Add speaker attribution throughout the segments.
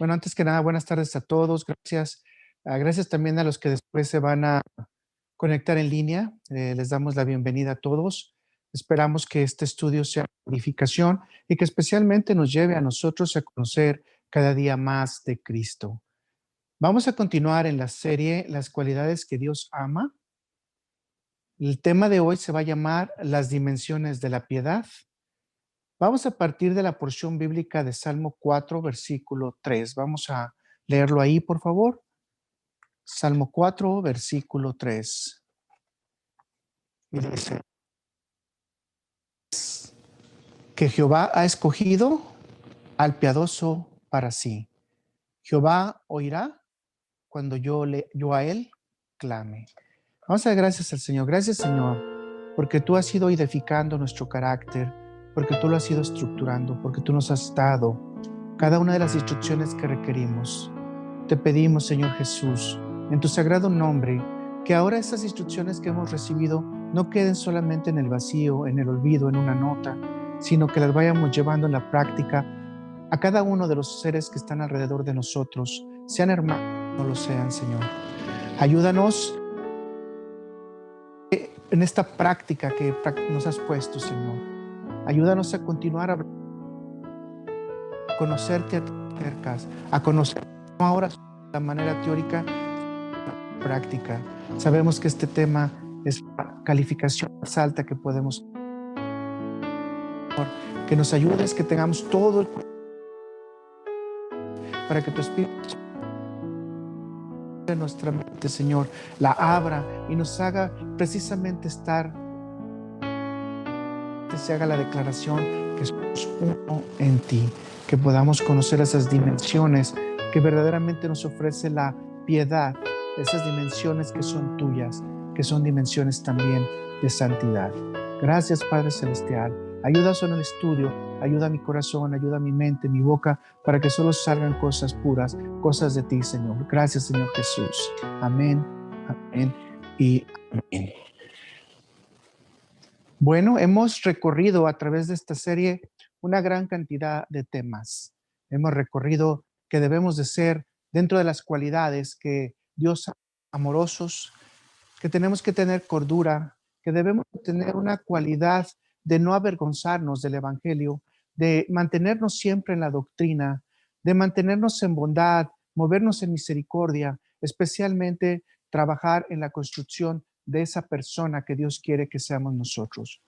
Speaker 1: Bueno, antes que nada, buenas tardes a todos. Gracias. Gracias también a los que después se van a conectar en línea. Les damos la bienvenida a todos. Esperamos que este estudio sea una edificación y que especialmente nos lleve a nosotros a conocer cada día más de Cristo. Vamos a continuar en la serie Las cualidades que Dios ama. El tema de hoy se va a llamar Las dimensiones de la piedad. Vamos a partir de la porción bíblica de Salmo 4, versículo 3. Vamos a leerlo ahí, por favor. Salmo 4, versículo 3. Y dice, que Jehová ha escogido al piadoso para sí. Jehová oirá cuando yo a él clame. Vamos a dar gracias al Señor. Gracias, Señor, porque tú has ido edificando nuestro carácter, porque tú lo has ido estructurando, porque tú nos has dado cada una de las instrucciones que requerimos. Te pedimos, Señor Jesús, en tu sagrado nombre, que ahora esas instrucciones que hemos recibido no queden solamente en el vacío, en el olvido, en una nota, sino que las vayamos llevando en la práctica a cada uno de los seres que están alrededor de nosotros, sean hermanos o no lo sean, Señor. Ayúdanos en esta práctica que nos has puesto, Señor. Ayúdanos a continuar a conocerte a conocer no ahora de la manera teórica, práctica. Sabemos que este tema es la calificación más alta que podemos, que nos ayudes, que tengamos todo el para que tu Espíritu en nuestra mente, Señor, la abra y nos haga precisamente que se haga la declaración que somos uno en ti, que podamos conocer esas dimensiones que verdaderamente nos ofrece la piedad, esas dimensiones que son tuyas, que son dimensiones también de santidad. Gracias, Padre Celestial. Ayúdanos en el estudio, ayuda a mi corazón, ayuda a mi mente, mi boca, para que solo salgan cosas puras, cosas de ti, Señor. Gracias, Señor Jesús. Amén, amén y amén. Bueno, hemos recorrido a través de esta serie una gran cantidad de temas. Hemos recorrido que debemos de ser dentro de las cualidades que Dios amorosos, que tenemos que tener cordura, que debemos tener una cualidad de no avergonzarnos del Evangelio, de mantenernos siempre en la doctrina, de mantenernos en bondad, movernos en misericordia, especialmente trabajar en la construcción de esa persona que Dios quiere que seamos nosotros.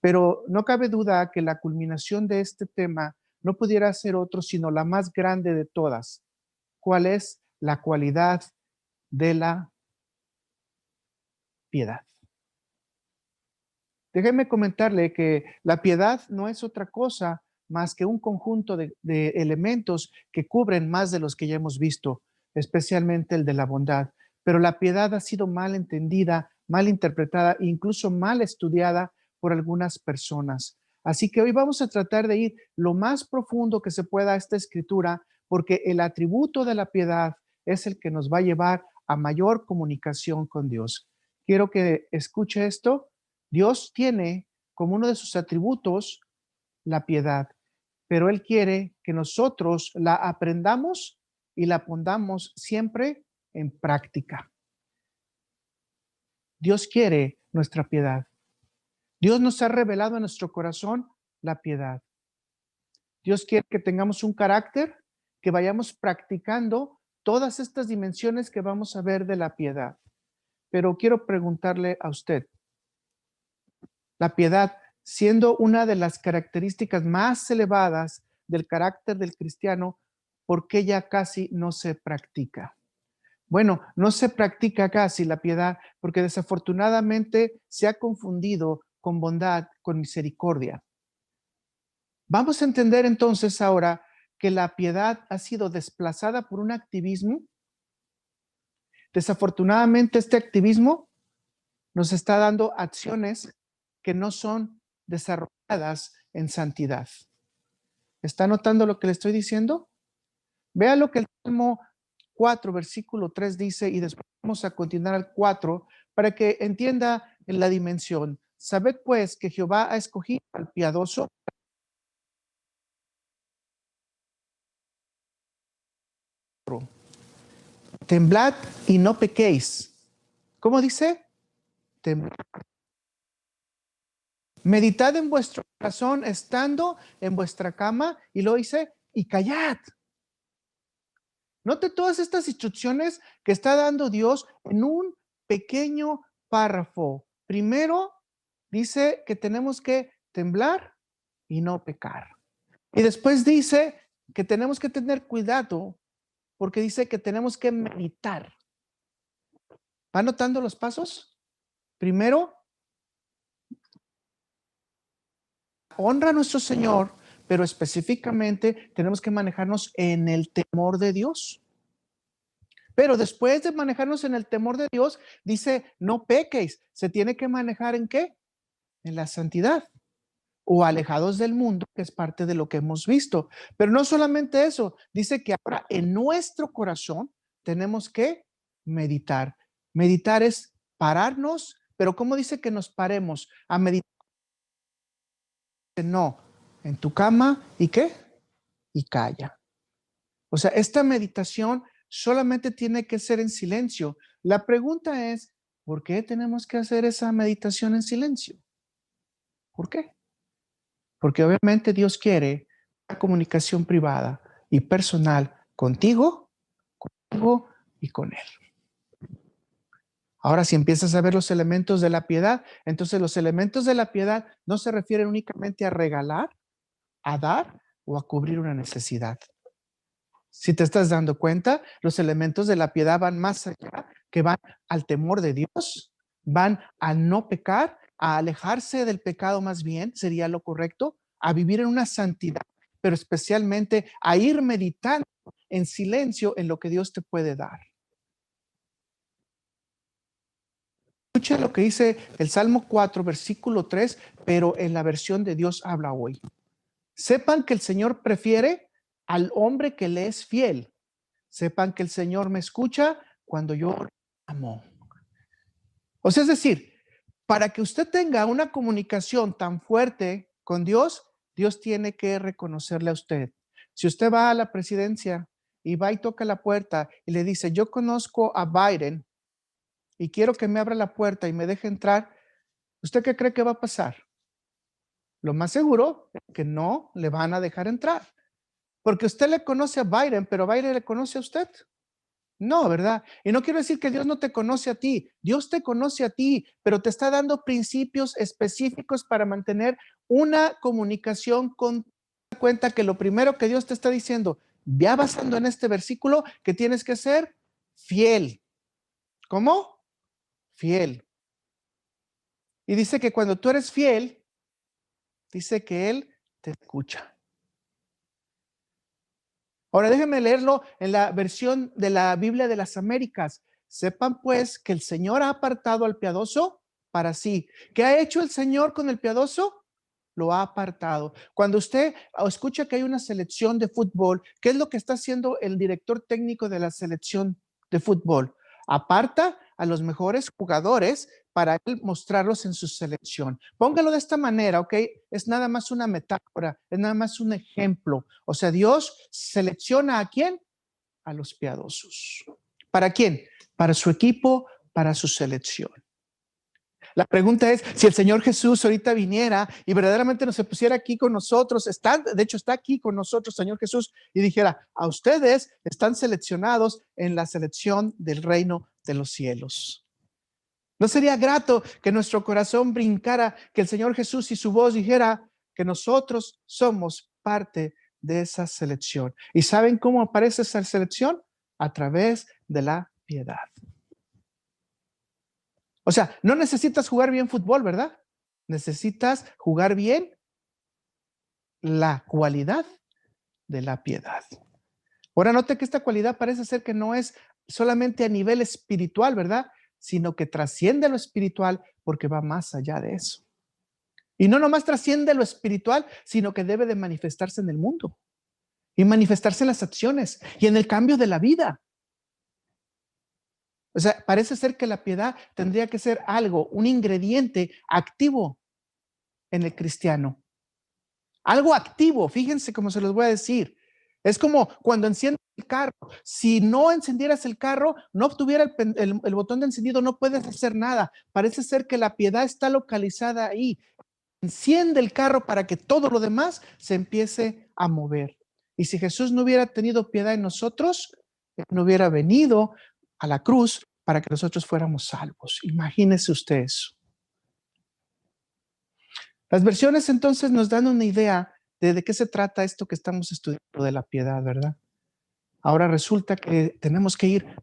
Speaker 1: Pero no cabe duda que la culminación de este tema no pudiera ser otro sino la más grande de todas. ¿Cuál es la cualidad de la piedad? Déjeme comentarle que la piedad no es otra cosa más que un conjunto de elementos que cubren más de los que ya hemos visto, especialmente el de la bondad. Pero la piedad ha sido mal entendida, mal interpretada e incluso mal estudiada por algunas personas. Así que hoy vamos a tratar de ir lo más profundo que se pueda a esta escritura, porque el atributo de la piedad es el que nos va a llevar a mayor comunicación con Dios. Quiero que escuche esto. Dios tiene como uno de sus atributos la piedad, pero Él quiere que nosotros la aprendamos y la pongamos siempre en práctica. Dios quiere nuestra piedad. Dios nos ha revelado en nuestro corazón la piedad. Dios quiere que tengamos un carácter, que vayamos practicando todas estas dimensiones que vamos a ver de la piedad. Pero quiero preguntarle a usted, la piedad, siendo una de las características más elevadas del carácter del cristiano, ¿por qué ya casi no se practica? Bueno, no se practica casi la piedad porque desafortunadamente se ha confundido con bondad, con misericordia. Vamos a entender entonces ahora que la piedad ha sido desplazada por un activismo. Desafortunadamente este activismo nos está dando acciones que no son desarrolladas en santidad. ¿Está notando lo que le estoy diciendo? Vea lo que el Salmo 4, versículo 3 dice, y después vamos a continuar al 4 para que entienda en la dimensión. Sabed pues que Jehová ha escogido al piadoso temblad y no pequéis. ¿Cómo dice? Temblad. Meditad en vuestro corazón estando en vuestra cama, y lo dice, y callad. Note todas estas instrucciones que está dando Dios en un pequeño párrafo. Primero, dice que tenemos que temblar y no pecar. Y después dice que tenemos que tener cuidado porque dice que tenemos que meditar. ¿Va notando los pasos? Primero, honra a nuestro Señor, pero específicamente tenemos que manejarnos en el temor de Dios. Pero después de manejarnos en el temor de Dios, dice, no pequéis. ¿Se tiene que manejar en qué? En la santidad o alejados del mundo, que es parte de lo que hemos visto. Pero no solamente eso, dice que ahora en nuestro corazón tenemos que meditar. Meditar es pararnos, pero ¿cómo dice que nos paremos? A meditar. No, en tu cama, ¿y qué? Y calla. O sea, esta meditación solamente tiene que ser en silencio. La pregunta es, ¿por qué tenemos que hacer esa meditación en silencio? ¿Por qué? Porque obviamente Dios quiere una comunicación privada y personal contigo, contigo y con Él. Ahora, si empiezas a ver los elementos de la piedad, entonces los elementos de la piedad no se refieren únicamente a regalar, a dar o a cubrir una necesidad. Si te estás dando cuenta, los elementos de la piedad van más allá, que van al temor de Dios, van a no pecar, a alejarse del pecado más bien, sería lo correcto, a vivir en una santidad, pero especialmente a ir meditando en silencio en lo que Dios te puede dar. Escucha lo que dice el Salmo 4, versículo 3, pero en la versión de Dios habla hoy. Sepan que el Señor prefiere al hombre que le es fiel. Sepan que el Señor me escucha cuando yo amo. O sea, es decir, para que usted tenga una comunicación tan fuerte con Dios, Dios tiene que reconocerle a usted. Si usted va a la presidencia y va y toca la puerta y le dice, yo conozco a Biden y quiero que me abra la puerta y me deje entrar, ¿usted qué cree que va a pasar? Lo más seguro es que no le van a dejar entrar. Porque usted le conoce a Biden, pero Biden le conoce a usted. No, ¿verdad? Y no quiero decir que Dios no te conoce a ti. Dios te conoce a ti, pero te está dando principios específicos para mantener una comunicación con cuenta que lo primero que Dios te está diciendo, ya basando en este versículo, que tienes que ser fiel. ¿Cómo? Fiel. Y dice que cuando tú eres fiel, dice que Él te escucha. Ahora déjenme leerlo en la versión de la Biblia de las Américas. Sepan pues que el Señor ha apartado al piadoso para sí. ¿Qué ha hecho el Señor con el piadoso? Lo ha apartado. Cuando usted escucha que hay una selección de fútbol, ¿qué es lo que está haciendo el director técnico de la selección de fútbol? Aparta a los mejores jugadores para él mostrarlos en su selección. Póngalo de esta manera, ¿ok? Es nada más una metáfora, es nada más un ejemplo. O sea, Dios selecciona ¿a quién? A los piadosos. ¿Para quién? Para su equipo, para su selección. La pregunta es, si el Señor Jesús ahorita viniera y verdaderamente nos pusiera aquí con nosotros, de hecho está aquí con nosotros, Señor Jesús, y dijera, a ustedes están seleccionados en la selección del reino de los cielos. ¿No sería grato que nuestro corazón brincara, que el Señor Jesús y su voz dijera que nosotros somos parte de esa selección? ¿Y saben cómo aparece esa selección? A través de la piedad. O sea, no necesitas jugar bien fútbol, ¿verdad? Necesitas jugar bien la cualidad de la piedad. Ahora note que esta cualidad parece ser que no es solamente a nivel espiritual, ¿verdad? Sino que trasciende lo espiritual porque va más allá de eso. Y no nomás trasciende lo espiritual, sino que debe de manifestarse en el mundo y manifestarse en las acciones y en el cambio de la vida. O sea, parece ser que la piedad tendría que ser algo, un ingrediente activo en el cristiano. Algo activo, fíjense cómo se los voy a decir. Es como cuando enciendes el carro. Si no encendieras el carro, no obtuviera el botón de encendido, no puedes hacer nada. Parece ser que la piedad está localizada ahí. Enciende el carro para que todo lo demás se empiece a mover. Y si Jesús no hubiera tenido piedad en nosotros, Él no hubiera venido a la cruz para que nosotros fuéramos salvos. Imagínese usted eso. Las versiones entonces nos dan una idea de qué se trata esto que estamos estudiando de la piedad, ¿verdad? Ahora resulta que tenemos que ir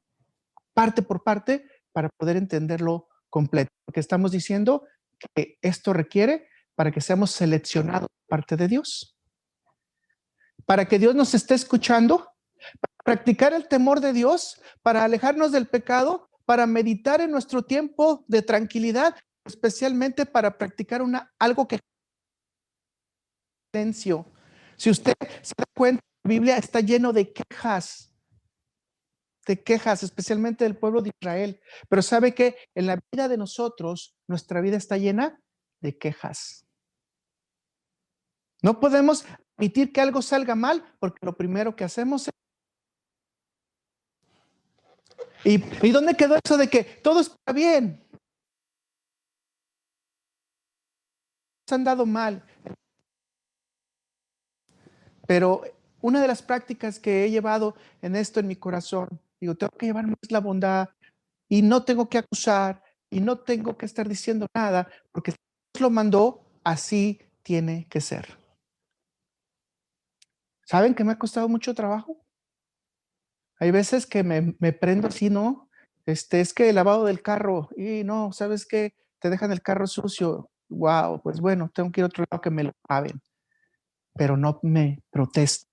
Speaker 1: parte por parte para poder entenderlo completo, porque estamos diciendo que esto requiere para que seamos seleccionados parte de Dios, para que Dios nos esté escuchando, para practicar el temor de Dios, para alejarnos del pecado, para meditar en nuestro tiempo de tranquilidad, especialmente para practicar algo que silencio. Si usted se da cuenta, la Biblia está lleno de quejas, especialmente del pueblo de Israel. Pero ¿sabe qué? En la vida de nosotros, nuestra vida está llena de quejas. No podemos admitir que algo salga mal porque lo primero que hacemos es... ¿Y dónde quedó eso de que todo está bien? Se han dado mal. Pero una de las prácticas que he llevado en esto en mi corazón, digo, tengo que llevar más la bondad y no tengo que acusar y no tengo que estar diciendo nada porque Dios lo mandó, así tiene que ser. ¿Saben que me ha costado mucho trabajo? Hay veces que me prendo así, ¿no? Es que el lavado del carro, y no, ¿sabes qué? Te dejan el carro sucio. Wow, pues bueno, tengo que ir a otro lado que me lo laven, pero no me protesto.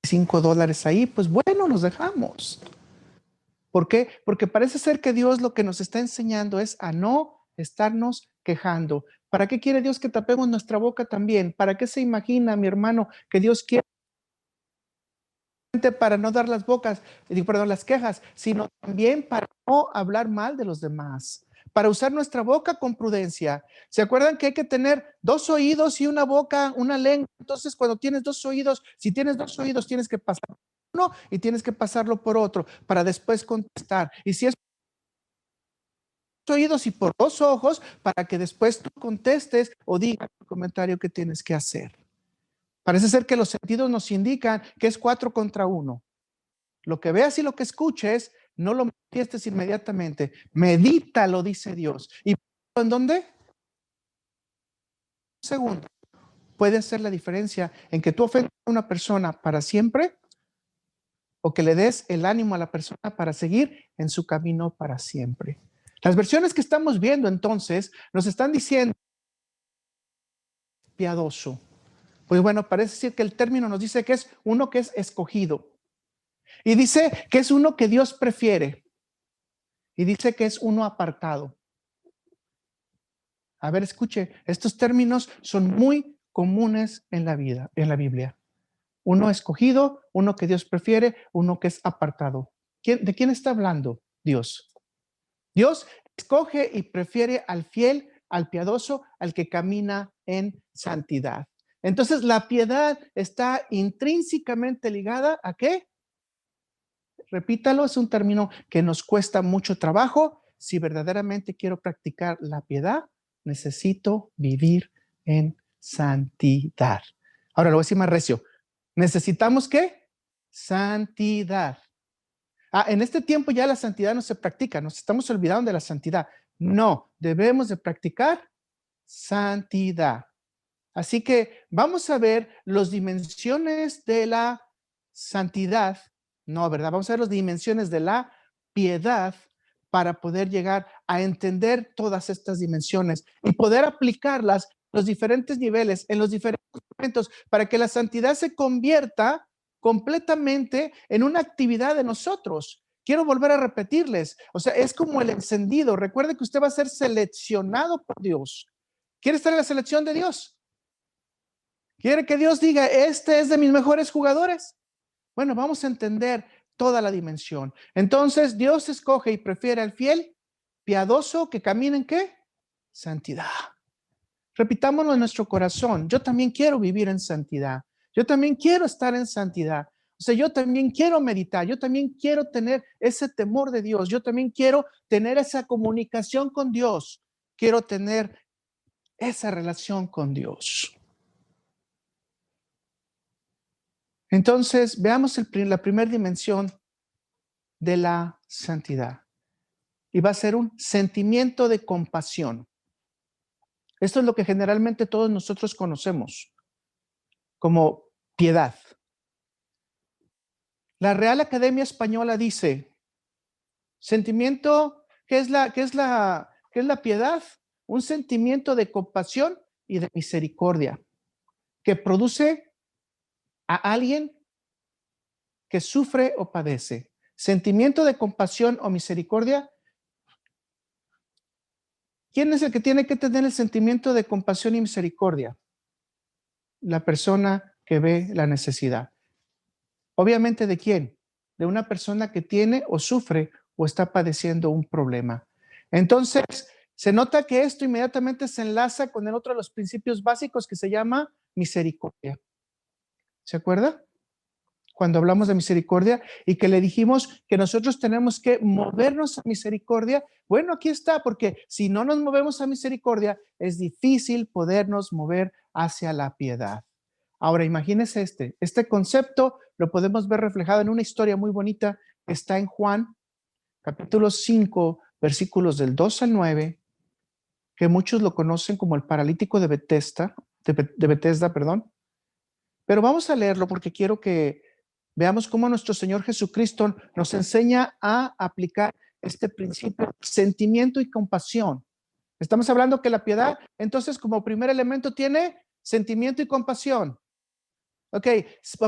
Speaker 1: $5 ahí, pues bueno, nos dejamos. ¿Por qué? Porque parece ser que Dios lo que nos está enseñando es a no estarnos quejando. ¿Para qué quiere Dios que tapemos nuestra boca también? ¿Para qué se imagina, mi hermano, que Dios quiere para no dar las quejas, sino también para no hablar mal de los demás, para usar nuestra boca con prudencia? ¿Se acuerdan que hay que tener 2 oídos y una boca, una lengua? Entonces, cuando tienes 2 oídos, si tienes 2 oídos, tienes que pasar uno y tienes que pasarlo por otro para después contestar. Y si es oídos y por 2 ojos, para que después tú contestes o digas el comentario que tienes que hacer. Parece ser que los sentidos nos indican que es 4 contra 1. Lo que veas y lo que escuches, no lo manifiestes inmediatamente. Medítalo, dice Dios. ¿Y en dónde? Un segundo. Puede hacer la diferencia en que tú ofendas a una persona para siempre o que le des el ánimo a la persona para seguir en su camino para siempre. Las versiones que estamos viendo entonces nos están diciendo piadoso. Pues bueno, parece decir que el término nos dice que es uno que es escogido. Y dice que es uno que Dios prefiere. Y dice que es uno apartado. A ver, escuche, estos términos son muy comunes en la vida, en la Biblia. Uno escogido, uno que Dios prefiere, uno que es apartado. ¿De quién está hablando Dios? Dios escoge y prefiere al fiel, al piadoso, al que camina en santidad. Entonces, la piedad está intrínsecamente ligada ¿a qué? Repítalo, es un término que nos cuesta mucho trabajo. Si verdaderamente quiero practicar la piedad, necesito vivir en santidad. Ahora lo voy a decir más recio. ¿Necesitamos qué? Santidad. En este tiempo ya la santidad no se practica, nos estamos olvidando de la santidad. No, debemos de practicar santidad. Así que vamos a ver las dimensiones de la santidad, no, ¿verdad? Vamos a ver las dimensiones de la piedad para poder llegar a entender todas estas dimensiones y poder aplicarlas en los diferentes niveles, en los diferentes momentos, para que la santidad se convierta completamente en una actividad de nosotros. Quiero volver a repetirles, o sea, es como el encendido. Recuerde que usted va a ser seleccionado por Dios. ¿Quiere estar en la selección de Dios? ¿Quiere que Dios diga, este es de mis mejores jugadores? Bueno, vamos a entender toda la dimensión. Entonces, Dios escoge y prefiere al fiel, piadoso, que camina en ¿qué? Santidad. Repitámoslo en nuestro corazón. Yo también quiero vivir en santidad. Yo también quiero estar en santidad. O sea, yo también quiero meditar, yo también quiero tener ese temor de Dios, yo también quiero tener esa comunicación con Dios, quiero tener esa relación con Dios. Entonces, veamos la primera dimensión de la santidad. Y va a ser un sentimiento de compasión. Esto es lo que generalmente todos nosotros conocemos como piedad. La Real Academia Española dice, sentimiento, ¿qué es la piedad? Un sentimiento de compasión y de misericordia que produce a alguien que sufre o padece. Sentimiento de compasión o misericordia. ¿Quién es el que tiene que tener el sentimiento de compasión y misericordia? La persona que ve la necesidad. Obviamente, ¿de quién? De una persona que tiene o sufre o está padeciendo un problema. Entonces, se nota que esto inmediatamente se enlaza con el otro de los principios básicos que se llama misericordia. ¿Se acuerda? Cuando hablamos de misericordia y que le dijimos que nosotros tenemos que movernos a misericordia. Bueno, aquí está, porque si no nos movemos a misericordia, es difícil podernos mover hacia la piedad. Ahora, imagínese este concepto lo podemos ver reflejado en una historia muy bonita que está en Juan, capítulo 5, versículos del 2 al 9, que muchos lo conocen como el paralítico de Betesda, perdón. Pero vamos a leerlo porque quiero que veamos cómo nuestro Señor Jesucristo nos enseña a aplicar este principio, sentimiento y compasión. Estamos hablando que la piedad, entonces, como primer elemento tiene sentimiento y compasión. Ok,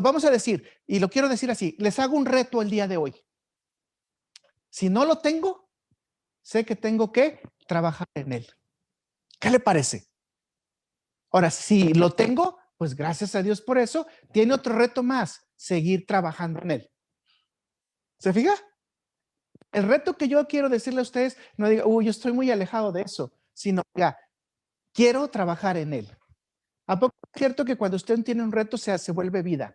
Speaker 1: vamos a decir, y lo quiero decir así, les hago un reto el día de hoy. Si no lo tengo, sé que tengo que trabajar en él. ¿Qué le parece? Ahora, si lo tengo, pues gracias a Dios por eso, tiene otro reto más, seguir trabajando en él. ¿Se fija? El reto que yo quiero decirle a ustedes, no diga, yo estoy muy alejado de eso, sino, ya, quiero trabajar en él. ¿A poco es cierto que cuando usted tiene un reto se vuelve vida?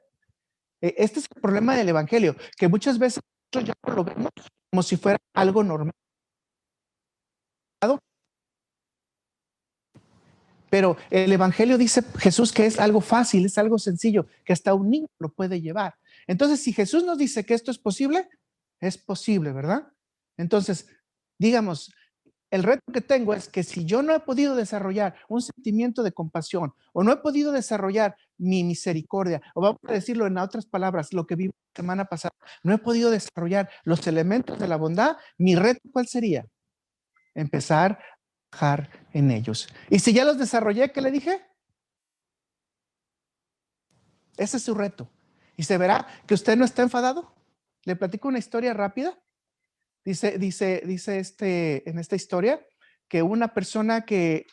Speaker 1: Este es el problema del evangelio, que muchas veces nosotros ya lo vemos como si fuera algo normal. Pero el evangelio dice Jesús que es algo fácil, es algo sencillo, que hasta un niño lo puede llevar. Entonces, si Jesús nos dice que esto es posible, ¿verdad? Entonces, digamos, el reto que tengo es que si yo no he podido desarrollar un sentimiento de compasión o no he podido desarrollar mi misericordia, o vamos a decirlo en otras palabras, lo que vi la semana pasada, no he podido desarrollar los elementos de la bondad, mi reto, ¿cuál sería? Empezar a trabajar en ellos. Y si ya los desarrollé, ¿qué le dije? Ese es su reto. Y se verá que usted no está enfadado. Le platico una historia rápida. Dice en esta historia que una persona que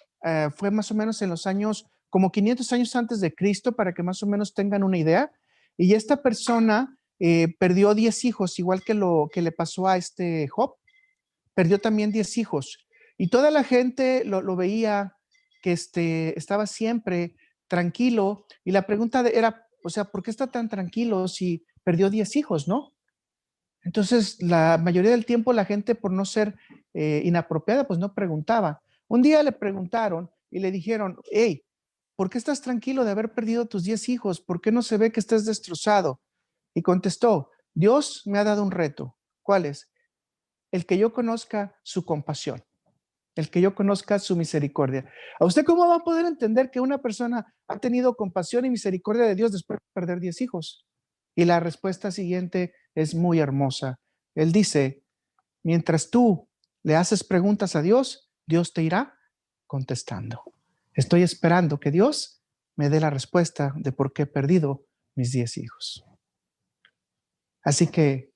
Speaker 1: fue más o menos en los años, como 500 años antes de Cristo, para que más o menos tengan una idea, y esta persona perdió 10 hijos, igual que lo que le pasó a este Job, perdió también 10 hijos, y toda la gente lo veía que estaba siempre tranquilo, y la pregunta era, o sea, ¿por qué está tan tranquilo si perdió 10 hijos, no? Entonces, la mayoría del tiempo la gente, por no ser inapropiada, pues no preguntaba. Un día le preguntaron y le dijeron, hey, ¿por qué estás tranquilo de haber perdido tus 10 hijos? ¿Por qué no se ve que estás destrozado? Y contestó, Dios me ha dado un reto. ¿Cuál es? El que yo conozca su compasión, el que yo conozca su misericordia. ¿A usted cómo va a poder entender que una persona ha tenido compasión y misericordia de Dios después de perder 10 hijos? Y la respuesta siguiente es muy hermosa. Él dice, mientras tú le haces preguntas a Dios, Dios te irá contestando. Estoy esperando que Dios me dé la respuesta de por qué he perdido mis 10 hijos. Así que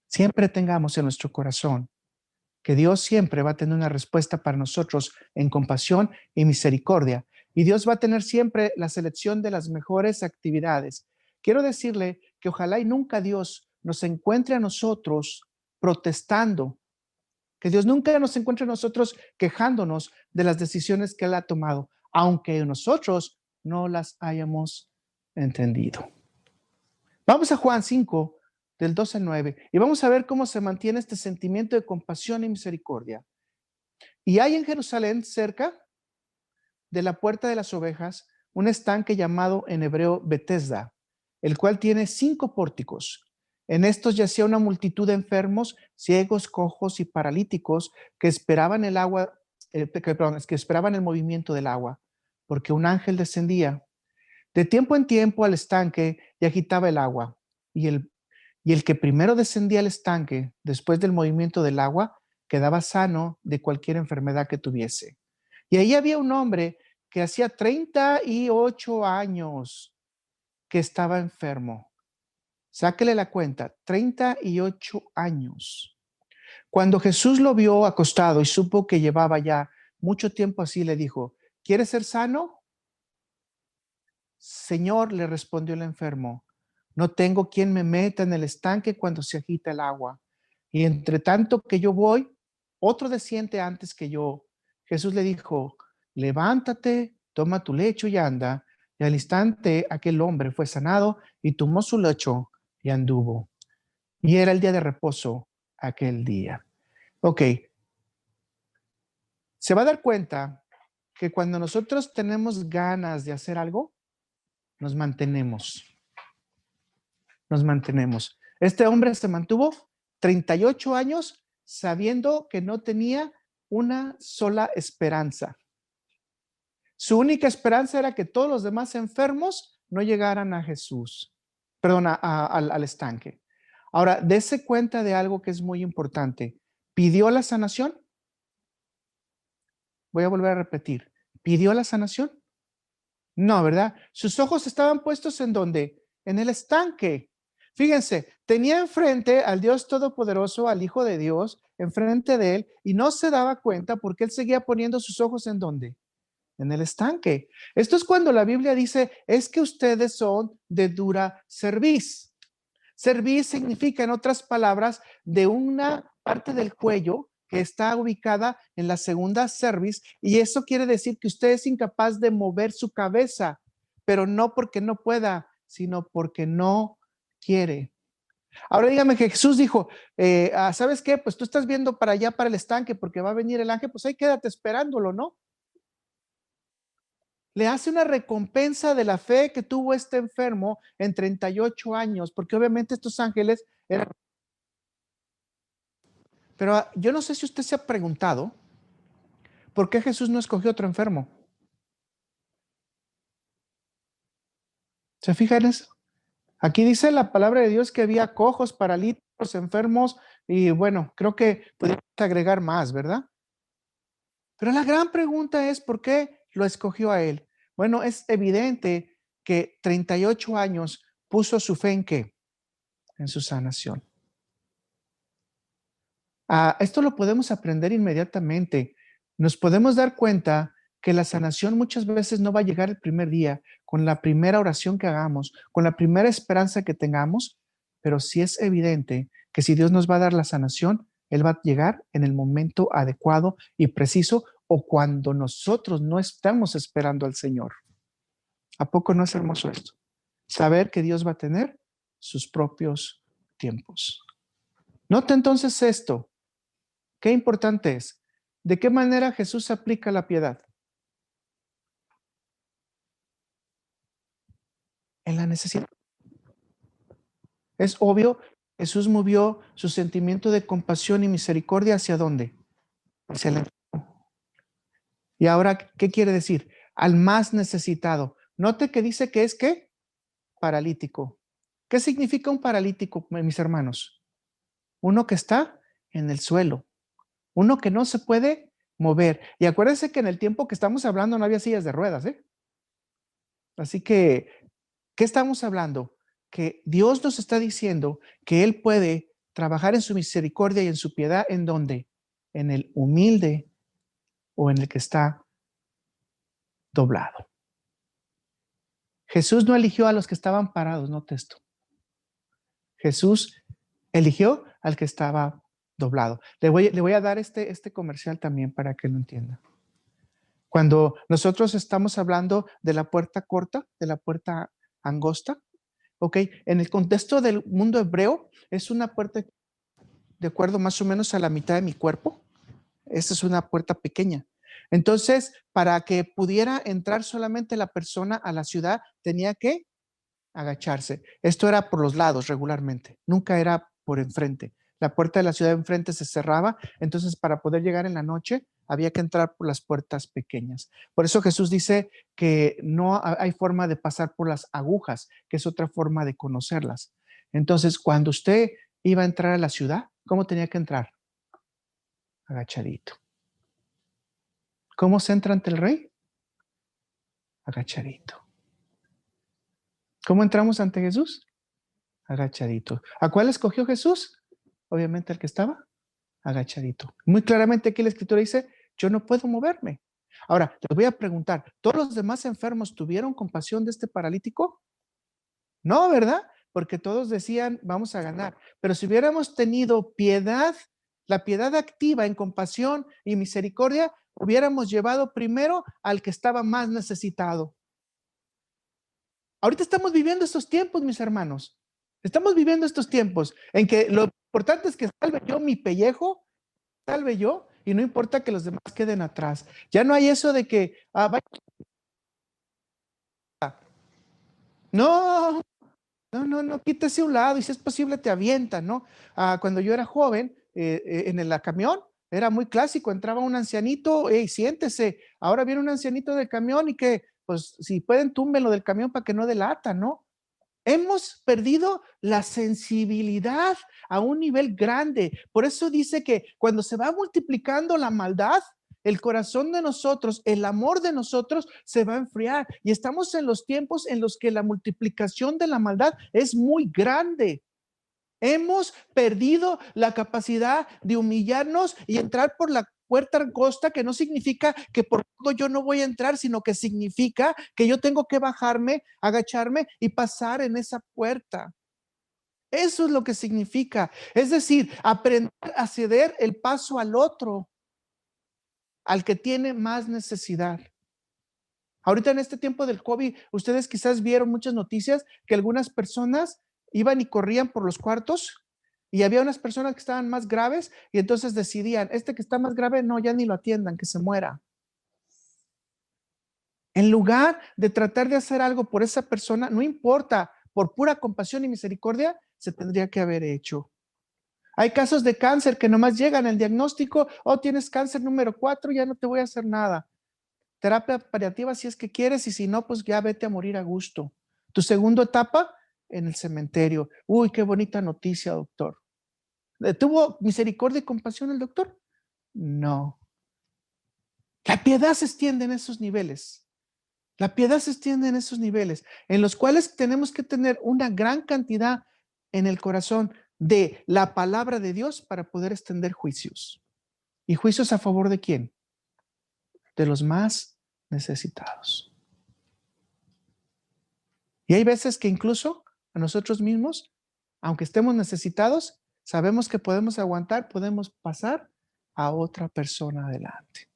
Speaker 1: siempre tengamos en nuestro corazón que Dios siempre va a tener una respuesta para nosotros en compasión y misericordia. Y Dios va a tener siempre la selección de las mejores actividades. Quiero decirle que ojalá y nunca Dios nos encuentre a nosotros protestando, que Dios nunca nos encuentre a nosotros quejándonos de las decisiones que Él ha tomado, aunque nosotros no las hayamos entendido. Vamos a Juan 5, del 2 al 9, y vamos a ver cómo se mantiene este sentimiento de compasión y misericordia. Y hay en Jerusalén, cerca de la puerta de las ovejas, un estanque llamado en hebreo Betesda, el cual tiene 5 pórticos. En estos yacía una multitud de enfermos, ciegos, cojos y paralíticos que esperaban el agua, que esperaban el movimiento del agua, porque un ángel descendía de tiempo en tiempo al estanque y agitaba el agua. Y el que primero descendía al estanque, después del movimiento del agua, quedaba sano de cualquier enfermedad que tuviese. Y ahí había un hombre que hacía 38 años que estaba enfermo. Sáquele la cuenta, 38 años. Cuando Jesús lo vio acostado y supo que llevaba ya mucho tiempo así, le dijo, ¿quieres ser sano? Señor, le respondió el enfermo, no tengo quien me meta en el estanque cuando se agita el agua. Y entre tanto que yo voy, otro desciende antes que yo. Jesús le dijo, levántate, toma tu lecho y anda. Y al instante aquel hombre fue sanado y tomó su lecho y anduvo. Y era el día de reposo aquel día. Ok, se va a dar cuenta que cuando nosotros tenemos ganas de hacer algo, nos mantenemos. Nos mantenemos. Este hombre se mantuvo 38 años sabiendo que no tenía una sola esperanza. Su única esperanza era que todos los demás enfermos no llegaran a Jesús, perdón, al estanque. Ahora, dése cuenta de algo que es muy importante. ¿Pidió la sanación? Voy a volver a repetir. ¿Pidió la sanación? No, ¿verdad? Sus ojos estaban puestos ¿en dónde? En el estanque. Fíjense, tenía enfrente al Dios Todopoderoso, al Hijo de Dios, enfrente de él, y no se daba cuenta porque él seguía poniendo sus ojos ¿en dónde? En el estanque. Esto es cuando la Biblia dice, es que ustedes son de dura cerviz. Cerviz significa, en otras palabras, de una parte del cuello que está ubicada en la segunda cerviz, y eso quiere decir que usted es incapaz de mover su cabeza, pero no porque no pueda, sino porque no quiere. Ahora dígame que Jesús dijo, ¿sabes qué? Pues tú estás viendo para allá, para el estanque, porque va a venir el ángel, pues ahí quédate esperándolo, ¿no? Le hace una recompensa de la fe que tuvo este enfermo en 38 años, porque obviamente estos ángeles eran... Pero yo no sé si usted se ha preguntado, ¿por qué Jesús no escogió otro enfermo? ¿Se fija en eso? Aquí dice la palabra de Dios que había cojos, paralíticos, enfermos, y bueno, creo que podemos agregar más, ¿verdad? Pero la gran pregunta es, ¿por qué lo escogió a él? Bueno, es evidente que 38 años puso su fe en qué? En su sanación. Esto lo podemos aprender inmediatamente. Nos podemos dar cuenta que la sanación muchas veces no va a llegar el primer día, con la primera oración que hagamos, con la primera esperanza que tengamos, pero sí es evidente que si Dios nos va a dar la sanación, Él va a llegar en el momento adecuado y preciso o cuando nosotros no estamos esperando al Señor. ¿A poco no es hermoso esto? Saber que Dios va a tener sus propios tiempos. Nota entonces esto. Qué importante es. ¿De qué manera Jesús aplica la piedad? En la necesidad. Es obvio, Jesús movió su sentimiento de compasión y misericordia ¿hacia dónde? Hacia el enfermo. Y ahora, ¿qué quiere decir? Al más necesitado. Note que dice que es ¿qué? Paralítico. ¿Qué significa un paralítico, mis hermanos? Uno que está en el suelo. Uno que no se puede mover. Y acuérdense que en el tiempo que estamos hablando no había sillas de ruedas, ¿eh? Así que, ¿qué estamos hablando? Que Dios nos está diciendo que Él puede trabajar en su misericordia y en su piedad, ¿en dónde? En el humilde o en el que está doblado. Jesús no eligió a los que estaban parados, no esto. Jesús eligió al que estaba doblado. Le voy a dar este comercial también para que lo entienda. Cuando nosotros estamos hablando de la puerta corta, de la puerta angosta. Ok, en el contexto del mundo hebreo, es una puerta de acuerdo más o menos a la mitad de mi cuerpo. Esta es una puerta pequeña. Entonces, para que pudiera entrar solamente la persona a la ciudad, tenía que agacharse. Esto era por los lados regularmente, nunca era por enfrente. La puerta de la ciudad de enfrente se cerraba, entonces para poder llegar en la noche había que entrar por las puertas pequeñas. Por eso Jesús dice que no hay forma de pasar por las agujas, que es otra forma de conocerlas. Entonces, cuando usted iba a entrar a la ciudad, ¿cómo tenía que entrar? Agachadito. ¿Cómo se entra ante el rey? Agachadito. ¿Cómo entramos ante Jesús? Agachadito. ¿A cuál escogió Jesús? Obviamente el que estaba agachadito. Muy claramente aquí la escritura dice, yo no puedo moverme. Ahora, les voy a preguntar, ¿todos los demás enfermos tuvieron compasión de este paralítico? No, ¿verdad? Porque todos decían, vamos a ganar. Pero si hubiéramos tenido piedad, la piedad activa en compasión y misericordia, hubiéramos llevado primero al que estaba más necesitado. Ahorita estamos viviendo estos tiempos, mis hermanos. Estamos viviendo estos tiempos en que lo importante es que salve yo mi pellejo, salve yo, y no importa que los demás queden atrás. Ya no hay eso de que, no, no, quítese a un lado y si es posible te avientan, ¿no? Cuando yo era joven, en el camión, era muy clásico, entraba un ancianito, hey, siéntese, ahora viene un ancianito del camión y que, pues, si pueden, túmbenlo del camión para que no delata, ¿no? Hemos perdido la sensibilidad a un nivel grande. Por eso dice que cuando se va multiplicando la maldad, el corazón de nosotros, el amor de nosotros se va a enfriar. Y estamos en los tiempos en los que la multiplicación de la maldad es muy grande. Hemos perdido la capacidad de humillarnos y entrar por la puerta angosta, que no significa que por todo yo no voy a entrar, sino que significa que yo tengo que bajarme, agacharme y pasar en esa puerta. Eso es lo que significa. Es decir, aprender a ceder el paso al otro, al que tiene más necesidad. Ahorita en este tiempo del COVID, ustedes quizás vieron muchas noticias que algunas personas iban y corrían por los cuartos y había unas personas que estaban más graves y entonces decidían, este que está más grave, no, ya ni lo atiendan, que se muera. En lugar de tratar de hacer algo por esa persona, no importa, por pura compasión y misericordia, se tendría que haber hecho. Hay casos de cáncer que nomás llegan al diagnóstico, oh, tienes cáncer número 4, ya no te voy a hacer nada. Terapia paliativa si es que quieres y si no, pues ya vete a morir a gusto. Tu segunda etapa en el cementerio. Uy, qué bonita noticia, doctor. ¿Tuvo misericordia y compasión el doctor? No. La piedad se extiende en esos niveles. La piedad se extiende en esos niveles, en los cuales tenemos que tener una gran cantidad en el corazón de la palabra de Dios para poder extender juicios. ¿Y juicios a favor de quién? De los más necesitados. Y hay veces que incluso a nosotros mismos, aunque estemos necesitados, sabemos que podemos aguantar, podemos pasar a otra persona adelante.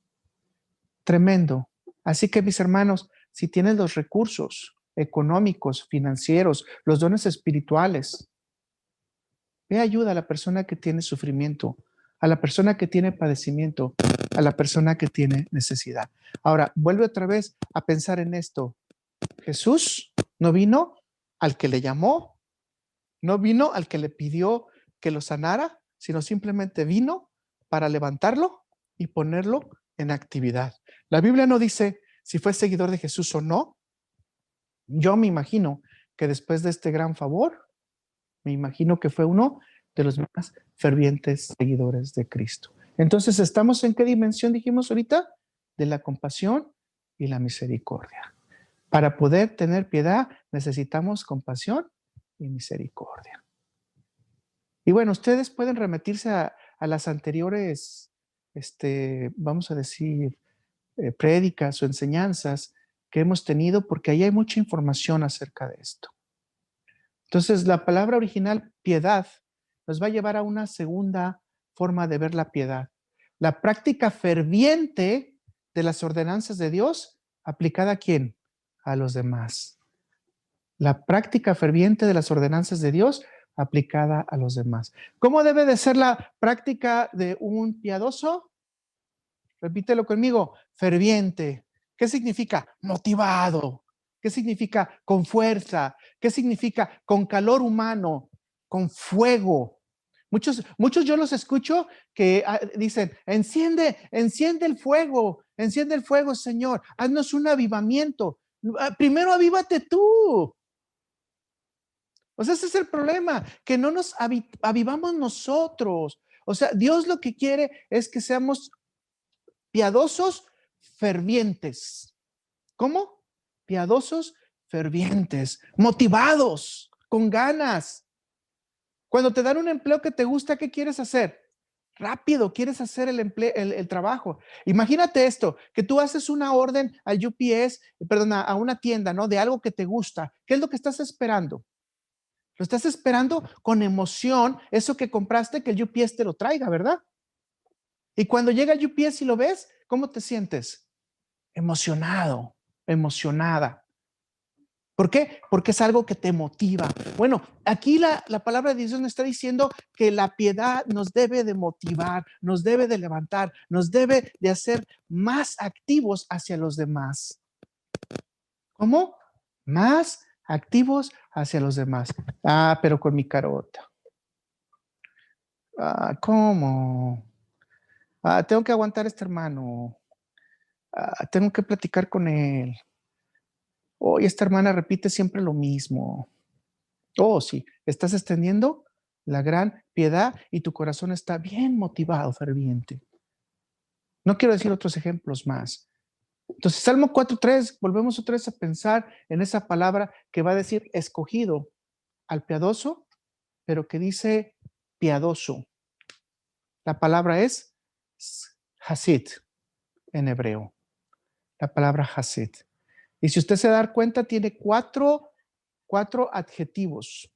Speaker 1: Tremendo. Así que mis hermanos, si tienes los recursos económicos, financieros, los dones espirituales, ve ayuda a la persona que tiene sufrimiento, a la persona que tiene padecimiento, a la persona que tiene necesidad. Ahora, vuelve otra vez a pensar en esto. Jesús no vino al que le llamó, no vino al que le pidió que lo sanara, sino simplemente vino para levantarlo y ponerlo en actividad. La Biblia no dice si fue seguidor de Jesús o no. Yo me imagino que después de este gran favor, me imagino que fue uno de los más fervientes seguidores de Cristo. Entonces, ¿estamos en qué dimensión dijimos ahorita? De la compasión y la misericordia. Para poder tener piedad necesitamos compasión y misericordia. Y bueno, ustedes pueden remitirse a las anteriores, vamos a decir, prédicas o enseñanzas que hemos tenido, porque ahí hay mucha información acerca de esto. Entonces, la palabra original, piedad, nos va a llevar a una segunda forma de ver la piedad. La práctica ferviente de las ordenanzas de Dios aplicada a quién? A los demás. La práctica ferviente de las ordenanzas de Dios aplicada a los demás. ¿Cómo debe de ser la práctica de un piadoso? Repítelo conmigo, ferviente. ¿Qué significa? Motivado. ¿Qué significa? Con fuerza. ¿Qué significa? Con calor humano, con fuego. Muchos yo los escucho que dicen, enciende el fuego, Señor, haznos un avivamiento. Primero avívate tú. O sea, ese es el problema, que no nos avivamos nosotros. O sea, Dios lo que quiere es que seamos piadosos, fervientes. ¿Cómo? Piadosos, fervientes, motivados, con ganas. Cuando te dan un empleo que te gusta, ¿qué quieres hacer? Rápido, quieres hacer el trabajo. Imagínate esto, que tú haces una orden al UPS, perdón, a una tienda, ¿no? De algo que te gusta. ¿Qué es lo que estás esperando? Lo estás esperando con emoción, eso que compraste, que el UPS te lo traiga, ¿verdad? Y cuando llega el UPS y lo ves, ¿cómo te sientes? Emocionado, emocionada. ¿Por qué? Porque es algo que te motiva. Bueno, aquí la palabra de Dios nos está diciendo que la piedad nos debe de motivar, nos debe de levantar, nos debe de hacer más activos hacia los demás. ¿Cómo? Más activos hacia los demás. Ah, pero con mi carota. Ah, ¿cómo? Ah, tengo que aguantar a este hermano. Ah, tengo que platicar con él. Oh, y esta hermana repite siempre lo mismo. Oh, sí, estás extendiendo la gran piedad y tu corazón está bien motivado, ferviente. No quiero decir otros ejemplos más. Entonces, Salmo 4:3, volvemos otra vez a pensar en esa palabra que va a decir escogido al piadoso, pero que dice piadoso. La palabra es hasid en hebreo. La palabra hasid. Y si usted se da cuenta, tiene cuatro adjetivos.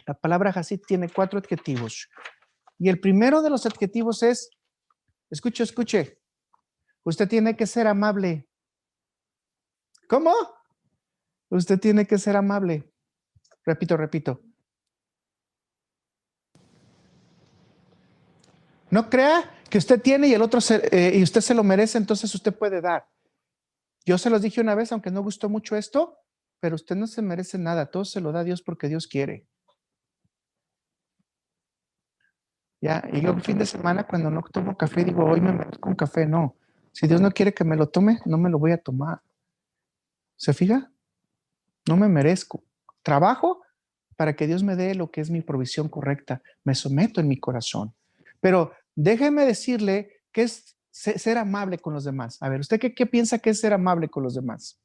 Speaker 1: La palabra hasid tiene 4 adjetivos. Y el primero de los adjetivos es, escuche, usted tiene que ser amable. ¿Cómo? Usted tiene que ser amable. Repito. No crea que usted tiene y el otro y usted se lo merece, entonces usted puede dar. Yo se los dije una vez, aunque no gustó mucho esto, pero usted no se merece nada, todo se lo da Dios porque Dios quiere. Ya, y yo el fin de semana cuando no tomo café digo, hoy me merezco un café, no. Si Dios no quiere que me lo tome, no me lo voy a tomar. ¿Se fija? No me merezco. Trabajo para que Dios me dé lo que es mi provisión correcta. Me someto en mi corazón. Pero déjeme decirle que es ser amable con los demás. A ver, ¿usted qué piensa que es ser amable con los demás?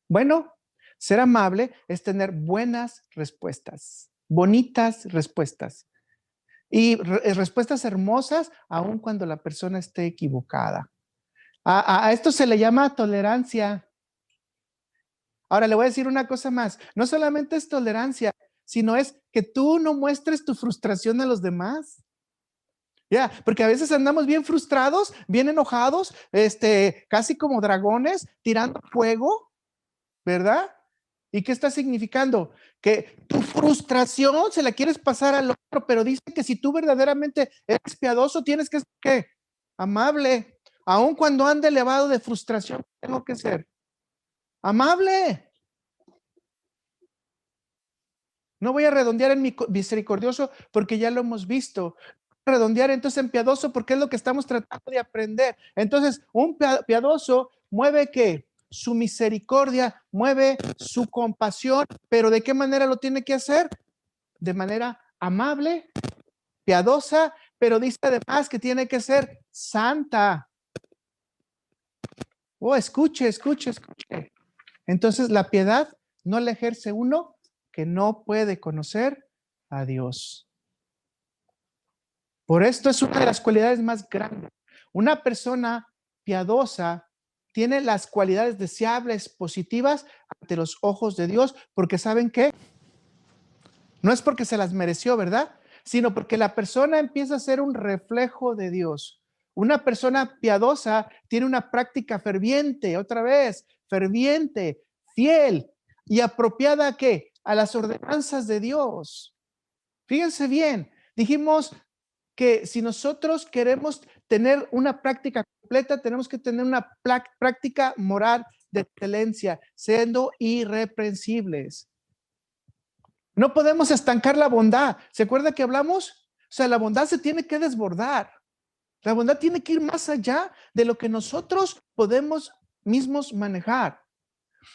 Speaker 1: Bueno, ser amable es tener buenas respuestas, bonitas respuestas y respuestas hermosas aun cuando la persona esté equivocada. A esto se le llama tolerancia. Ahora le voy a decir una cosa más. No solamente es tolerancia, sino es que tú no muestres tu frustración a los demás. Ya, porque a veces andamos bien frustrados, bien enojados, casi como dragones, tirando fuego, ¿verdad? ¿Y qué está significando? Que tu frustración se la quieres pasar al otro, pero dice que si tú verdaderamente eres piadoso, tienes que ser ¿qué? Amable. Aun cuando ande elevado de frustración, tengo que ser amable. No voy a redondear en mi misericordioso porque ya lo hemos visto. Redondear entonces en piadoso porque es lo que estamos tratando de aprender. Entonces, un piadoso mueve ¿qué? Su misericordia, mueve su compasión, pero ¿de qué manera lo tiene que hacer? De manera amable, piadosa, pero dice además que tiene que ser santa. Oh, escuche. Entonces, la piedad no la ejerce uno que no puede conocer a Dios. Por esto es una de las cualidades más grandes. Una persona piadosa tiene las cualidades deseables, positivas ante los ojos de Dios, porque ¿saben qué? No es porque se las mereció, ¿verdad? Sino porque la persona empieza a ser un reflejo de Dios. Una persona piadosa tiene una práctica ferviente, otra vez, ferviente, fiel. y apropiada ¿a qué? A las ordenanzas de Dios. Fíjense bien, dijimos que si nosotros queremos tener una práctica completa, tenemos que tener una práctica moral de excelencia, siendo irreprensibles. No podemos estancar la bondad. ¿Se acuerda que hablamos? O sea, la bondad se tiene que desbordar. La bondad tiene que ir más allá de lo que nosotros podemos mismos manejar.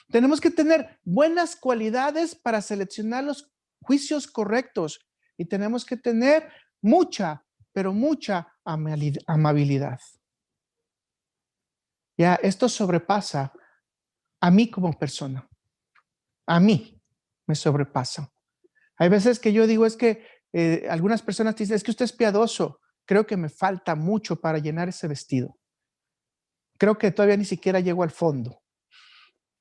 Speaker 1: Tenemos que tener buenas cualidades para seleccionar los juicios correctos y tenemos que tener mucha, pero mucha amabilidad. Ya, esto sobrepasa a mí como persona. A mí me sobrepasa. Hay veces que yo digo, es que algunas personas dicen, es que usted es piadoso. Creo que me falta mucho para llenar ese vestido. Creo que todavía ni siquiera llego al fondo,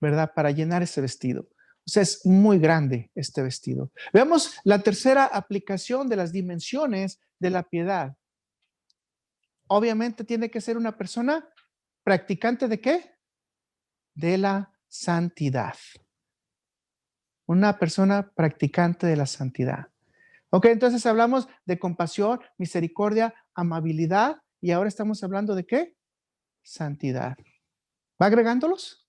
Speaker 1: ¿verdad? Para llenar ese vestido. O sea, es muy grande este vestido. Veamos la tercera aplicación de las dimensiones de la piedad. Obviamente tiene que ser una persona practicante de ¿qué? De la santidad. Una persona practicante de la santidad. Ok, entonces hablamos de compasión, misericordia, amabilidad y ahora estamos hablando de ¿qué? Santidad. ¿Va agregándolos?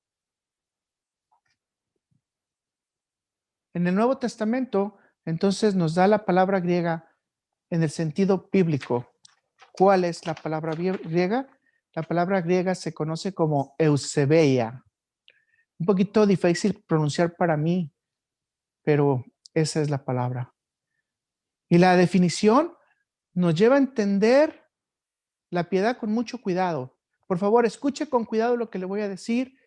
Speaker 1: En el Nuevo Testamento, entonces nos da la palabra griega en el sentido bíblico. ¿Cuál es la palabra griega? La palabra griega se conoce como eusebeia. Un poquito difícil pronunciar para mí, pero esa es la palabra. Y la definición nos lleva a entender la piedad con mucho cuidado. Por favor, escuche con cuidado lo que le voy a decir.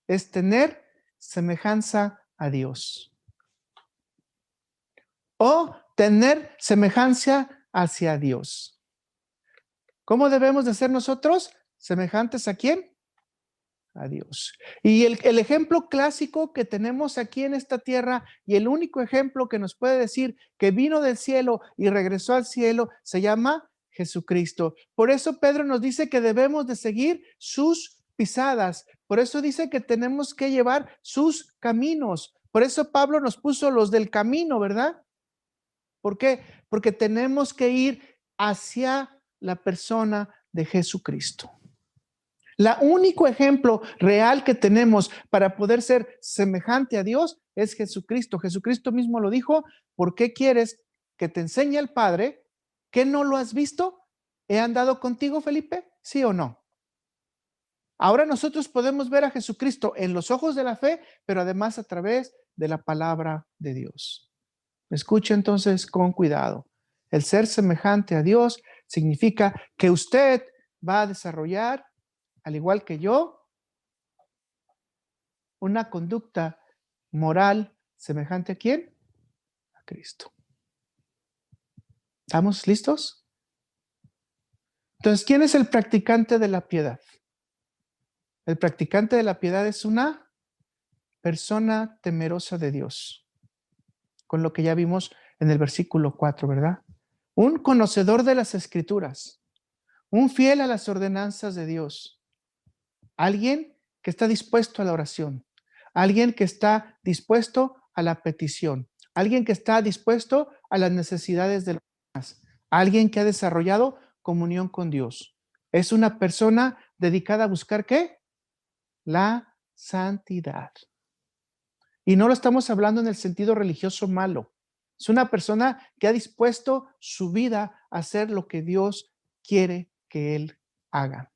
Speaker 1: Es tener semejanza a Dios. O tener semejanza hacia Dios. ¿Cómo debemos de ser nosotros? ¿Semejantes a quién? A Dios. Y el ejemplo clásico que tenemos aquí en esta tierra y el único ejemplo que nos puede decir que vino del cielo y regresó al cielo se llama Jesucristo. Por eso Pedro nos dice que debemos de seguir sus pisadas. Por eso dice que tenemos que llevar sus caminos. Por eso Pablo nos puso los del camino, ¿verdad? ¿Por qué? Porque tenemos que ir hacia la persona de Jesucristo. El único ejemplo real que tenemos para poder ser semejante a Dios es Jesucristo. Jesucristo mismo lo dijo, ¿por qué quieres que te enseñe el Padre? ¿Que no lo has visto? ¿He andado contigo, Felipe? ¿Sí o no? Ahora nosotros podemos ver a Jesucristo en los ojos de la fe, pero además a través de la palabra de Dios. Escuche entonces con cuidado. El ser semejante a Dios significa que usted va a desarrollar, al igual que yo, una conducta moral semejante a quién? A Cristo. ¿Estamos listos? Entonces, ¿quién es el practicante de la piedad? El practicante de la piedad es una persona temerosa de Dios, con lo que ya vimos en el versículo 4, ¿verdad? Un conocedor de las Escrituras, un fiel a las ordenanzas de Dios, alguien que está dispuesto a la oración, alguien que está dispuesto a la petición, alguien que está dispuesto a las necesidades de los demás, alguien que ha desarrollado comunión con Dios. Es una persona dedicada a buscar ¿qué? La santidad. Y no lo estamos hablando en el sentido religioso malo. Es una persona que ha dispuesto su vida a hacer lo que Dios quiere que él haga.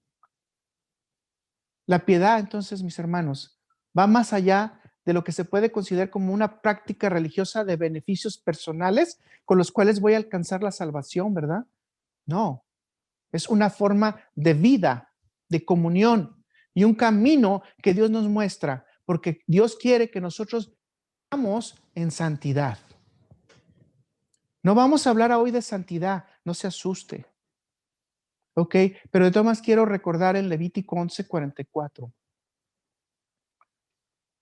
Speaker 1: La piedad, entonces, mis hermanos, va más allá de lo que se puede considerar como una práctica religiosa de beneficios personales con los cuales voy a alcanzar la salvación, ¿verdad? No, es una forma de vida, de comunión y un camino que Dios nos muestra, porque Dios quiere que nosotros vivamos en santidad. No vamos a hablar hoy de santidad, no se asuste. Ok, pero de todas maneras quiero recordar en Levítico 11:44.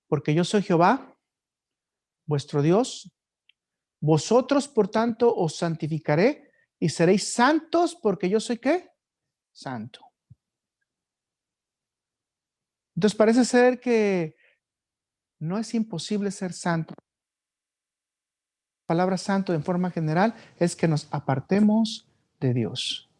Speaker 1: Porque yo soy Jehová, vuestro Dios. Vosotros, por tanto, os santificaré y seréis santos porque yo soy ¿qué? Santo. Entonces parece ser que no es imposible ser santo. La palabra santo en forma general es que nos apartemos de Dios.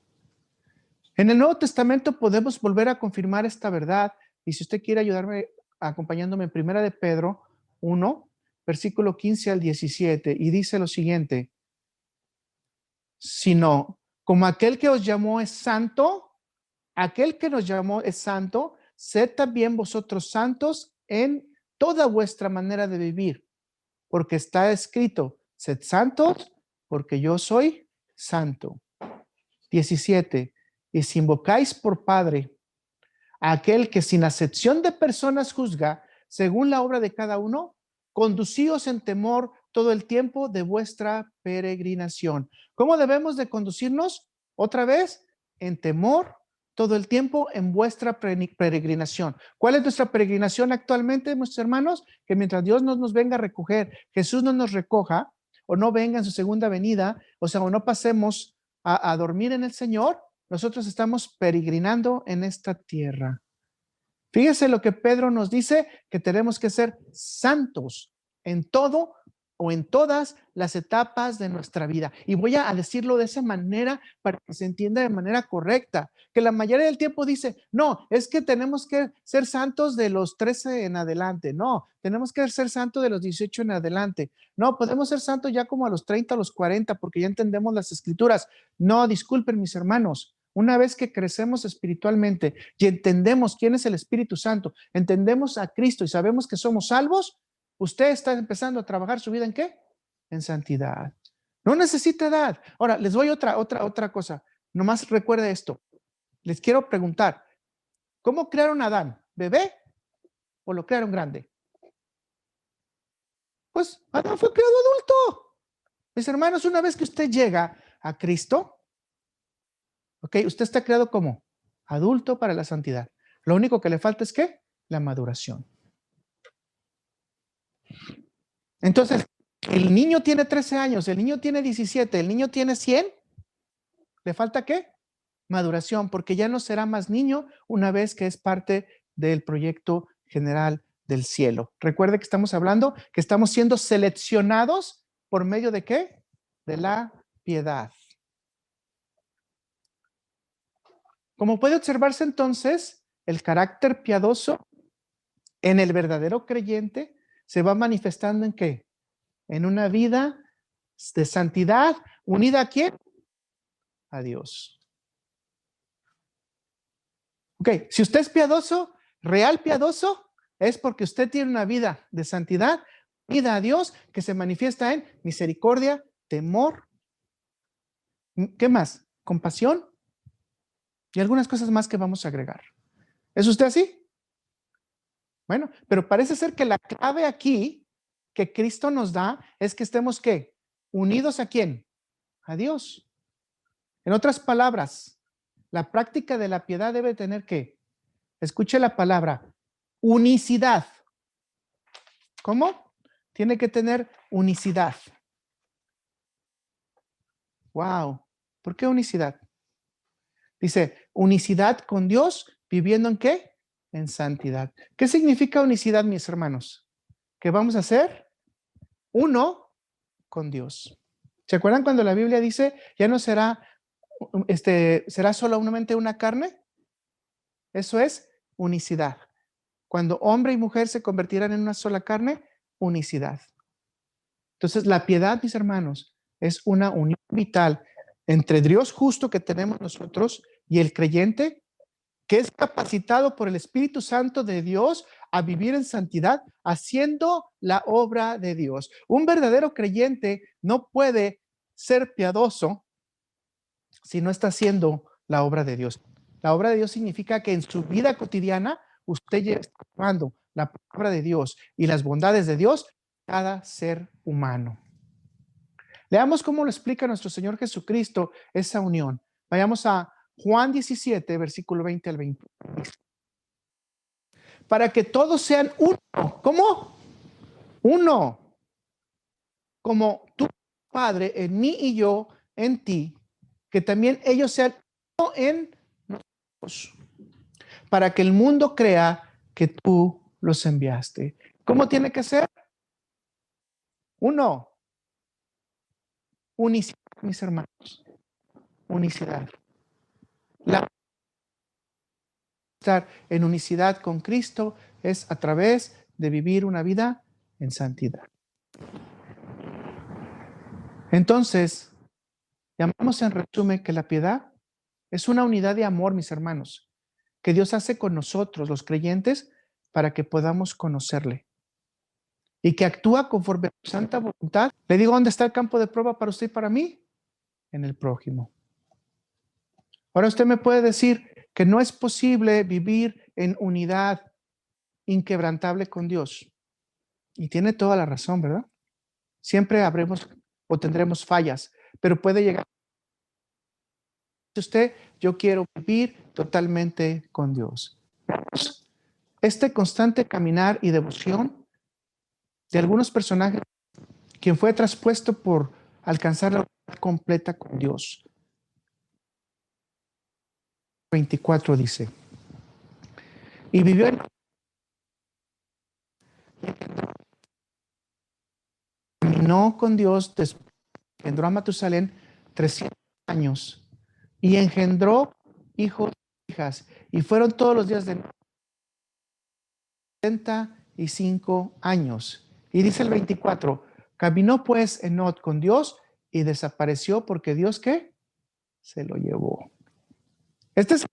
Speaker 1: En el Nuevo Testamento podemos volver a confirmar esta verdad, y si usted quiere ayudarme acompañándome en Primera de Pedro 1, versículo 15 al 17, y dice lo siguiente: sino como aquel que os llamó es santo, aquel que nos llamó es santo, sed también vosotros santos en toda vuestra manera de vivir, porque está escrito, sed santos, porque yo soy santo. 17. Y si invocáis por Padre a aquel que sin acepción de personas juzga, según la obra de cada uno, conducíos en temor todo el tiempo de vuestra peregrinación. ¿Cómo debemos de conducirnos? Otra vez, en temor todo el tiempo en vuestra peregrinación. ¿Cuál es nuestra peregrinación actualmente, nuestros hermanos? Que mientras Dios no nos venga a recoger, Jesús no nos recoja, o no venga en su segunda venida, o sea, o no pasemos a dormir en el Señor, nosotros estamos peregrinando en esta tierra. Fíjese lo que Pedro nos dice, que tenemos que ser santos en todo o en todas las etapas de nuestra vida. Y voy a decirlo de esa manera para que se entienda de manera correcta, que la mayoría del tiempo dice, no, es que tenemos que ser santos de los 13 en adelante, no, tenemos que ser santos de los 18 en adelante, no, podemos ser santos ya como a los 30, a los 40, porque ya entendemos las escrituras. No, disculpen mis hermanos, una vez que crecemos espiritualmente y entendemos quién es el Espíritu Santo, entendemos a Cristo y sabemos que somos salvos, usted está empezando a trabajar su vida ¿en qué? En santidad. No necesita edad. Ahora, les doy otra cosa. Nomás recuerde esto. Les quiero preguntar, ¿cómo crearon a Adán? ¿Bebé o lo crearon grande? Pues Adán fue creado adulto. Mis hermanos, una vez que usted llega a Cristo, ok, usted está creado como adulto para la santidad. Lo único que le falta es ¿qué? La maduración. Entonces, el niño tiene 13 años, el niño tiene 17, el niño tiene 100. ¿Le falta qué? Maduración, porque ya no será más niño una vez que es parte del proyecto general del cielo. Recuerde que estamos hablando que estamos siendo seleccionados por medio de qué? De la piedad. Como puede observarse entonces, el carácter piadoso en el verdadero creyente se va manifestando en qué? En una vida de santidad unida a quién? A Dios. Ok, si usted es piadoso, real piadoso, es porque usted tiene una vida de santidad, vida a Dios, que se manifiesta en misericordia, temor, ¿qué más? Compasión y algunas cosas más que vamos a agregar. ¿Es usted así? Bueno, pero parece ser que la clave aquí que Cristo nos da es que estemos ¿qué? Unidos a quién? A Dios. En otras palabras, la práctica de la piedad debe tener ¿qué? Escuche la palabra, unicidad. ¿Cómo? Tiene que tener unicidad. Wow. ¿Por qué unicidad? Dice, unicidad con Dios, viviendo en qué? En santidad. ¿Qué significa unicidad, mis hermanos? Que vamos a ser uno con Dios. ¿Se acuerdan cuando la Biblia dice, ya no será, será solamente una carne? Eso es unicidad. Cuando hombre y mujer se convertirán en una sola carne, unicidad. Entonces, la piedad, mis hermanos, es una unión vital entre Dios justo que tenemos nosotros y el creyente que es capacitado por el Espíritu Santo de Dios a vivir en santidad, haciendo la obra de Dios. Un verdadero creyente no puede ser piadoso si no está haciendo la obra de Dios. La obra de Dios significa que en su vida cotidiana usted está llevando la palabra de Dios y las bondades de Dios a cada ser humano. Leamos cómo lo explica nuestro Señor Jesucristo esa unión. Vayamos a Juan 17, versículo 20 al 20. Para que todos sean uno. ¿Cómo? Uno. Como tú, Padre, en mí y yo en ti, que también ellos sean uno en nosotros, para que el mundo crea que tú los enviaste. ¿Cómo tiene que ser? Uno, unicidad, mis hermanos. Unicidad. Estar en unicidad con Cristo es a través de vivir una vida en santidad. Entonces, llamamos en resumen que la piedad es una unidad de amor, mis hermanos, que Dios hace con nosotros, los creyentes, para que podamos conocerle y que actúa conforme a su santa voluntad. Le digo, ¿dónde está el campo de prueba para usted y para mí? En el prójimo. Ahora usted me puede decir que no es posible vivir en unidad inquebrantable con Dios. Y tiene toda la razón, ¿verdad? Siempre habremos o tendremos fallas, pero puede llegar usted, yo quiero vivir totalmente con Dios. Este constante caminar y devoción de algunos personajes, quien fue traspuesto por alcanzar la unidad completa con Dios. 24 dice, y vivió en caminó con Dios, engendró a Matusalén 300 años y engendró hijos e hijas, y fueron todos los días de 75 años. Y dice el 24, caminó pues Enot con Dios y desapareció porque Dios, ¿qué? Se lo llevó. Este es el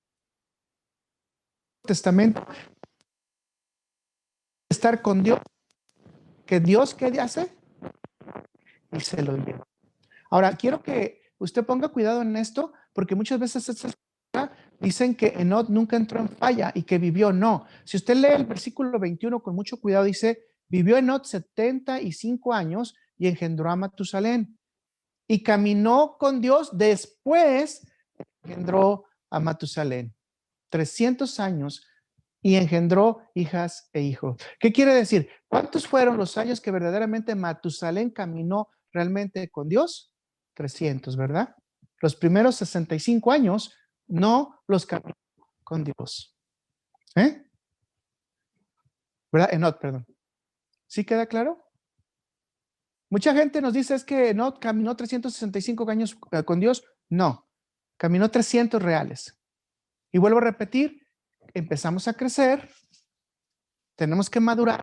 Speaker 1: testamento. Estar con Dios, que Dios, ¿qué hace? Y se lo lleva. Ahora, quiero que usted ponga cuidado en esto, porque muchas veces estas dicen que Enot nunca entró en falla y que vivió. No. Si usted lee el versículo 21 con mucho cuidado, dice, vivió Enot 75 años y engendró a Matusalén. Y caminó con Dios, después engendró a Matusalén. 300 años y engendró hijas e hijos. ¿Qué quiere decir? ¿Cuántos fueron los años que verdaderamente Matusalén caminó realmente con Dios? 300, ¿verdad? Los primeros 65 años no los caminó con Dios. ¿Eh? ¿Verdad? Enot, perdón. ¿Sí queda claro? Mucha gente nos dice es que Enot caminó 365 años con Dios. No, caminó 300 reales. Y vuelvo a repetir, empezamos a crecer, tenemos que madurar.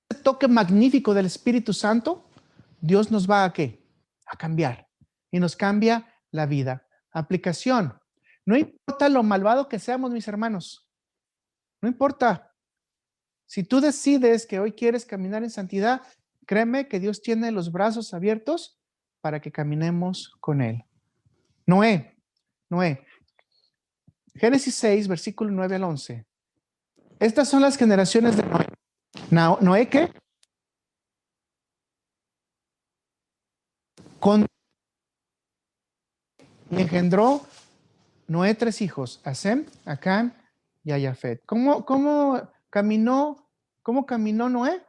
Speaker 1: Ese toque magnífico del Espíritu Santo, Dios nos va a ¿qué? A cambiar. Y nos cambia la vida. Aplicación. No importa lo malvado que seamos, mis hermanos. No importa. Si tú decides que hoy quieres caminar en santidad, créeme que Dios tiene los brazos abiertos para que caminemos con Él. Noé. Génesis 6, versículo 9 al 11. Estas son las generaciones de Noé. ¿Noé qué? Y engendró Noé 3 hijos, a Sem, a Cam y a Jafet. ¿Cómo caminó Noé?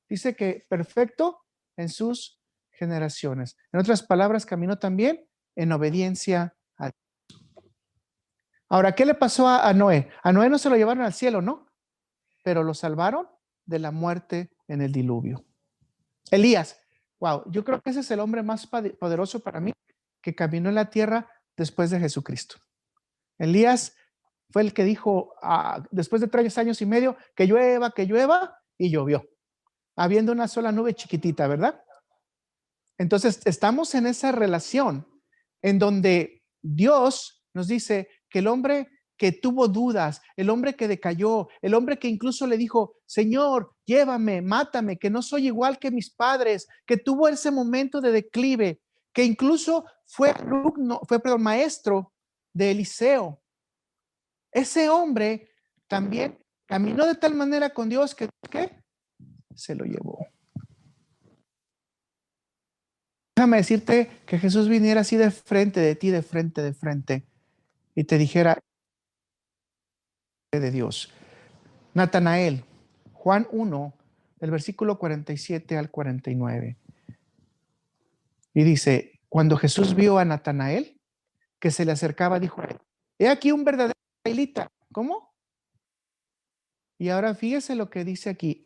Speaker 1: Dice que perfecto en sus generaciones. En otras palabras, caminó también en obediencia a Dios. Ahora, ¿qué le pasó a Noé? A Noé no se lo llevaron al cielo, ¿no? Pero lo salvaron de la muerte en el diluvio. Elías, wow, yo creo que ese es el hombre más poderoso para mí que caminó en la tierra después de Jesucristo. Elías fue el que dijo, después de 3 años y medio, que llueva, y llovió, habiendo una sola nube chiquitita, ¿verdad? Entonces, estamos en esa relación en donde Dios nos dice que el hombre que tuvo dudas, el hombre que decayó, el hombre que incluso le dijo, Señor, llévame, mátame, que no soy igual que mis padres, que tuvo ese momento de declive, que incluso fue maestro de Eliseo. Ese hombre también caminó de tal manera con Dios que ¿qué? Se lo llevó. Déjame decirte que Jesús viniera así de frente de ti, de frente, y te dijera de Dios. Natanael, Juan 1, del versículo 47 al 49. Y dice, cuando Jesús vio a Natanael, que se le acercaba, dijo, he aquí un verdadero israelita. ¿Cómo? Y ahora fíjese lo que dice aquí.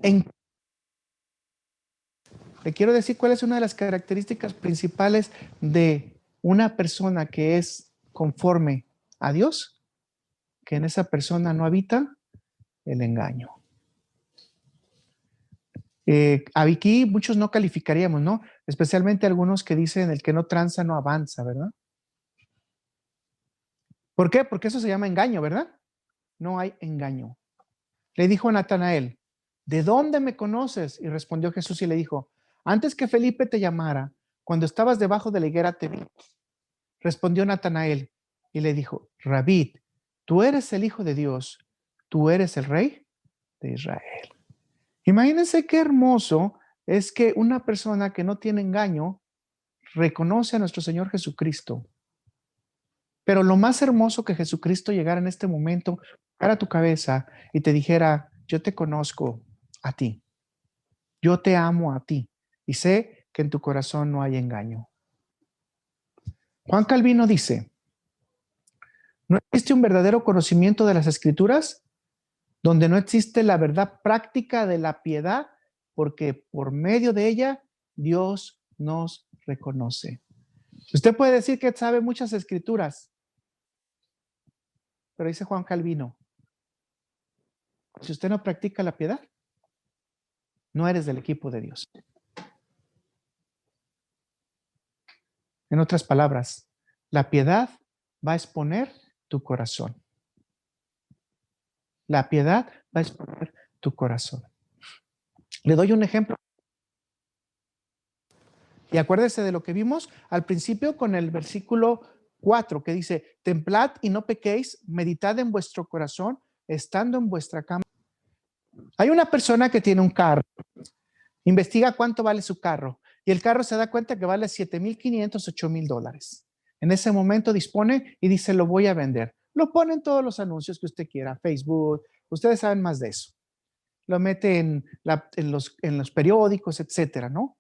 Speaker 1: Le quiero decir cuál es una de las características principales de una persona que es conforme a Dios, que en esa persona no habita el engaño. Aquí muchos no calificaríamos, ¿no? Especialmente algunos que dicen el que no tranza no avanza, ¿verdad? ¿Por qué? Porque eso se llama engaño, ¿verdad? No hay engaño. Le dijo a Natanael, ¿de dónde me conoces? Y respondió Jesús y le dijo, antes que Felipe te llamara, cuando estabas debajo de la higuera te vi. Respondió Natanael y le dijo, Rabí, tú eres el Hijo de Dios, tú eres el Rey de Israel. Imagínense qué hermoso es que una persona que no tiene engaño reconoce a nuestro Señor Jesucristo. Pero lo más hermoso que Jesucristo llegara en este momento a tu cabeza y te dijera, yo te conozco a ti, yo te amo a ti y sé que en tu corazón no hay engaño. Juan Calvino dice, no existe un verdadero conocimiento de las Escrituras donde no existe la verdad práctica de la piedad, porque por medio de ella Dios nos reconoce. Usted puede decir que sabe muchas escrituras, pero dice Juan Calvino, si usted no practica la piedad, no eres del equipo de Dios. En otras palabras, la piedad va a exponer tu corazón. La piedad va a exponer tu corazón. Le doy un ejemplo. Y acuérdese de lo que vimos al principio con el versículo 4, que dice, templad y no pequéis, meditad en vuestro corazón, estando en vuestra cama. Hay una persona que tiene un carro, investiga cuánto vale su carro, y el carro se da cuenta que vale $7,500, $8,000. En ese momento dispone y dice, lo voy a vender. Lo pone en todos los anuncios que usted quiera, Facebook, ustedes saben más de eso. Lo mete en los periódicos, etcétera, ¿no?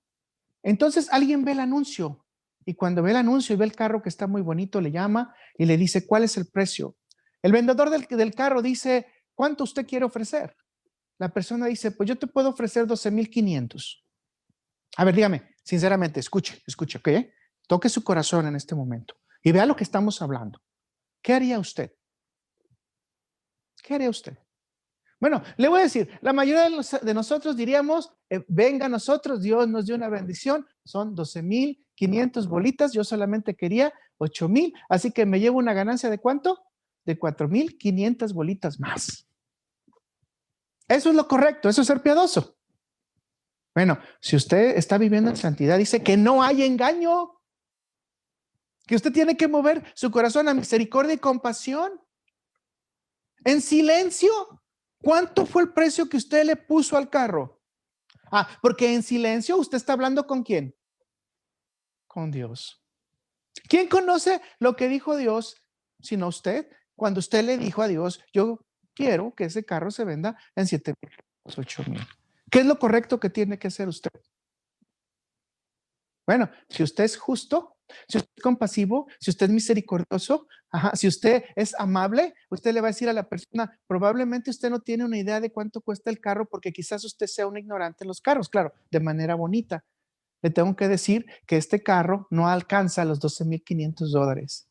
Speaker 1: Entonces alguien ve el anuncio y cuando ve el anuncio y ve el carro que está muy bonito, le llama y le dice, ¿cuál es el precio? El vendedor del carro dice, ¿cuánto usted quiere ofrecer? La persona dice, pues yo te puedo ofrecer 12,500. A ver, dígame, sinceramente, escuche, ¿ok? Toque su corazón en este momento y vea lo que estamos hablando. ¿Qué haría usted? ¿Qué haría usted? Bueno, le voy a decir, la mayoría de nosotros diríamos, venga a nosotros, Dios nos dio una bendición, son 12,500 bolitas, yo solamente quería 8,000, así que me llevo una ganancia de ¿cuánto? De 4,500 bolitas más. Eso es lo correcto, eso es ser piadoso. Bueno, si usted está viviendo en santidad, dice que no hay engaño, que usted tiene que mover su corazón a misericordia y compasión. En silencio, ¿cuánto fue el precio que usted le puso al carro? Porque en silencio usted está hablando ¿con quién? Con Dios. ¿Quién conoce lo que dijo Dios sino usted? Cuando usted le dijo a Dios, yo quiero que ese carro se venda en 7,000, 8,000. ¿Qué es lo correcto que tiene que hacer usted? Bueno, si usted es justo, si usted es compasivo, si usted es misericordioso, si usted es amable, usted le va a decir a la persona, probablemente usted no tiene una idea de cuánto cuesta el carro porque quizás usted sea un ignorante en los carros, claro, de manera bonita. Le tengo que decir que este carro no alcanza los $12,500.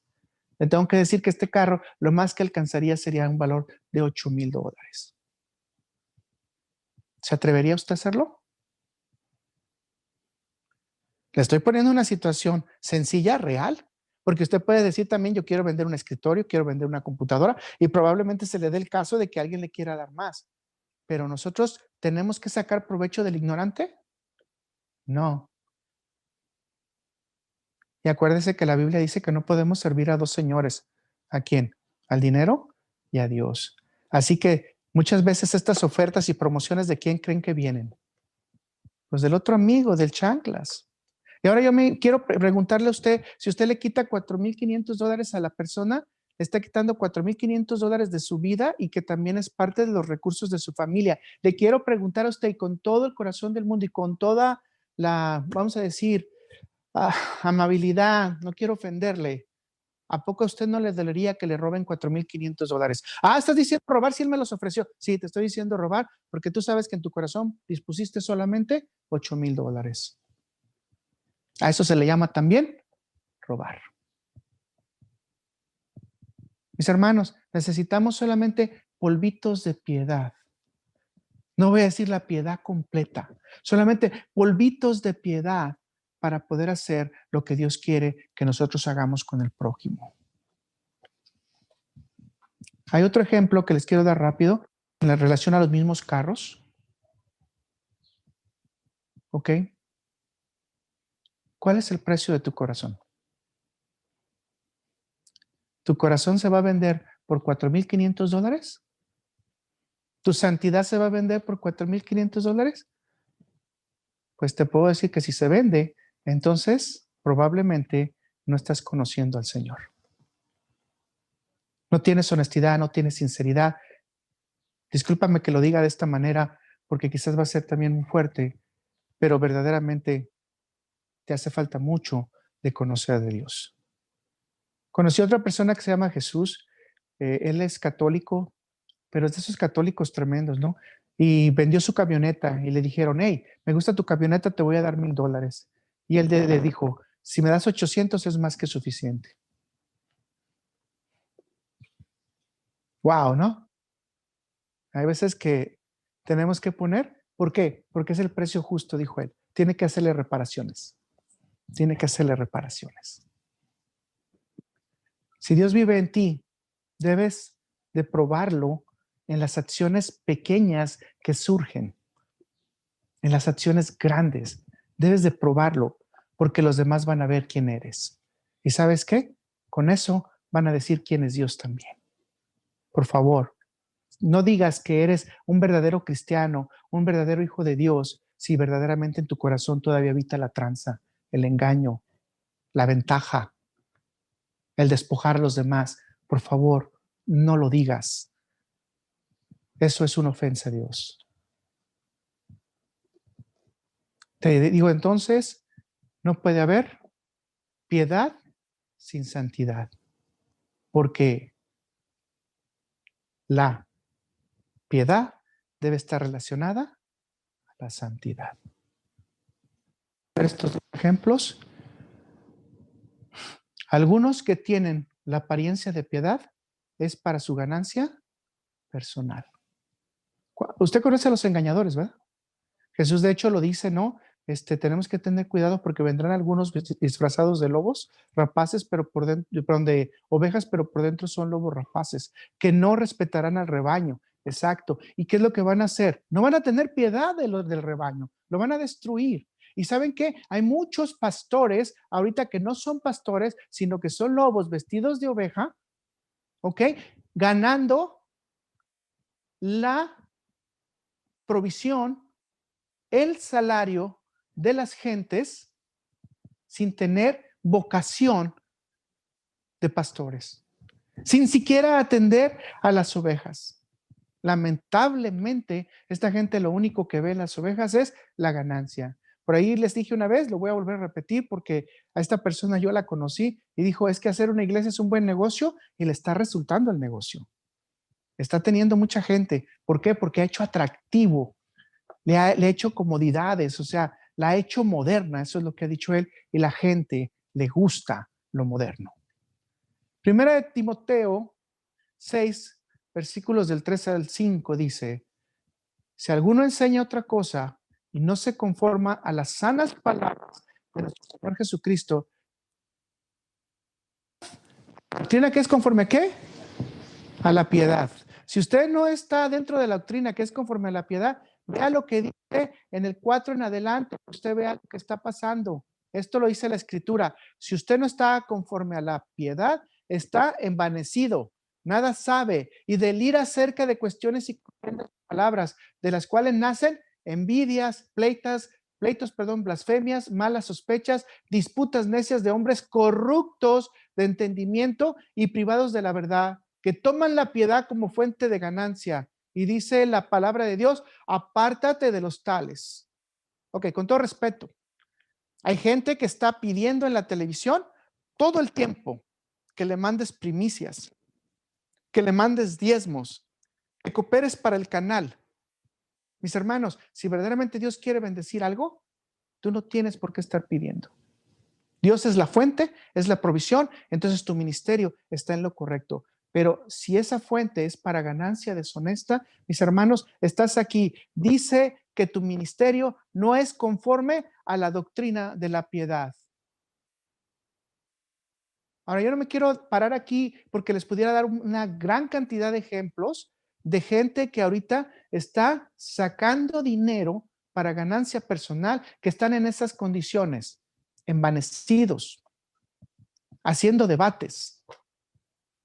Speaker 1: Le tengo que decir que este carro lo más que alcanzaría sería un valor de $8,000. ¿Se atrevería usted a hacerlo? Le estoy poniendo una situación sencilla, real, porque usted puede decir también, yo quiero vender un escritorio, quiero vender una computadora y probablemente se le dé el caso de que alguien le quiera dar más. Pero nosotros tenemos que sacar provecho del ignorante. No. Y acuérdese que la Biblia dice que no podemos servir a dos señores. ¿A quién? Al dinero y a Dios. Así que muchas veces estas ofertas y promociones, ¿de quién creen que vienen? Pues del otro amigo, del chanclas. Y ahora yo me quiero preguntarle a usted, si usted le quita $4,500 a la persona, le está quitando $4,500 de su vida y que también es parte de los recursos de su familia. Le quiero preguntar a usted y con todo el corazón del mundo y con toda la, vamos a decir, amabilidad, no quiero ofenderle. ¿A poco a usted no le dolería que le roben $4,500? Ah, estás diciendo robar si él me los ofreció. Sí, te estoy diciendo robar porque tú sabes que en tu corazón dispusiste solamente $8,000. A eso se le llama también robar. Mis hermanos, necesitamos solamente polvitos de piedad. No voy a decir la piedad completa, solamente polvitos de piedad para poder hacer lo que Dios quiere que nosotros hagamos con el prójimo. Hay otro ejemplo que les quiero dar rápido en la relación a los mismos carros. ¿Ok? ¿Cuál es el precio de tu corazón? ¿Tu corazón se va a vender por $4,500? ¿Tu santidad se va a vender por $4,500? Pues te puedo decir que si se vende, entonces probablemente no estás conociendo al Señor. No tienes honestidad, no tienes sinceridad. Discúlpame que lo diga de esta manera, porque quizás va a ser también muy fuerte, pero verdaderamente te hace falta mucho de conocer de Dios. Conocí a otra persona que se llama Jesús. Él es católico, pero es de esos católicos tremendos, ¿no? Y vendió su camioneta y le dijeron, hey, me gusta tu camioneta, te voy a dar $1,000. Y él le dijo, si me das 800 es más que suficiente. Wow, ¿no? Hay veces que tenemos que poner, ¿por qué? Porque es el precio justo, dijo él. Tiene que hacerle reparaciones. Tiene que hacerle reparaciones. Si Dios vive en ti, debes de probarlo en las acciones pequeñas que surgen, en las acciones grandes. Debes de probarlo porque los demás van a ver quién eres. ¿Y sabes qué? Con eso van a decir quién es Dios también. Por favor, no digas que eres un verdadero cristiano, un verdadero hijo de Dios, si verdaderamente en tu corazón todavía habita la tranza, el engaño, la ventaja, el despojar a los demás. Por favor, no lo digas. Eso es una ofensa a Dios. Te digo entonces, no puede haber piedad sin santidad, porque la piedad debe estar relacionada a la santidad. Estos ejemplos, algunos que tienen la apariencia de piedad es para su ganancia personal. Usted conoce a los engañadores, ¿verdad? Jesús de hecho lo dice, ¿no? Tenemos que tener cuidado porque vendrán algunos disfrazados de lobos rapaces, pero por dentro, perdón, de ovejas, pero por dentro son lobos rapaces, que no respetarán al rebaño. Exacto. ¿Y qué es lo que van a hacer? No van a tener piedad de los del rebaño, lo van a destruir. ¿Y saben qué? Hay muchos pastores ahorita que no son pastores, sino que son lobos vestidos de oveja, ¿ok? Ganando la provisión, el salario de las gentes sin tener vocación de pastores, sin siquiera atender a las ovejas. Lamentablemente, esta gente lo único que ve en las ovejas es la ganancia. Por ahí les dije una vez, lo voy a volver a repetir porque a esta persona yo la conocí y dijo, es que hacer una iglesia es un buen negocio y le está resultando el negocio. Está teniendo mucha gente. ¿Por qué? Porque ha hecho atractivo, le ha hecho comodidades, o sea, la ha hecho moderna, eso es lo que ha dicho él, y la gente le gusta lo moderno. Primera de Timoteo 6, versículos del 3 al 5 dice, si alguno enseña otra cosa y no se conforma a las sanas palabras de nuestro Señor Jesucristo, ¿doctrina que es conforme a qué? A la piedad. Si usted no está dentro de la doctrina que es conforme a la piedad, vea lo que dice en el 4 en adelante, usted vea lo que está pasando. Esto lo dice la Escritura. Si usted no está conforme a la piedad, está envanecido, nada sabe y delira acerca de cuestiones y palabras, de las cuales nacen envidias, pleitos, blasfemias, malas sospechas, disputas necias de hombres corruptos de entendimiento y privados de la verdad, que toman la piedad como fuente de ganancia. Y dice la palabra de Dios, apártate de los tales. Ok, con todo respeto. Hay gente que está pidiendo en la televisión todo el tiempo que le mandes primicias, que le mandes diezmos, que cooperes para el canal. Mis hermanos, si verdaderamente Dios quiere bendecir algo, tú no tienes por qué estar pidiendo. Dios es la fuente, es la provisión, entonces tu ministerio está en lo correcto. Pero si esa fuente es para ganancia deshonesta, mis hermanos, estás aquí. Dice que tu ministerio no es conforme a la doctrina de la piedad. Ahora, yo no me quiero parar aquí porque les pudiera dar una gran cantidad de ejemplos de gente que ahorita está sacando dinero para ganancia personal, que están en esas condiciones, envanecidos, haciendo debates,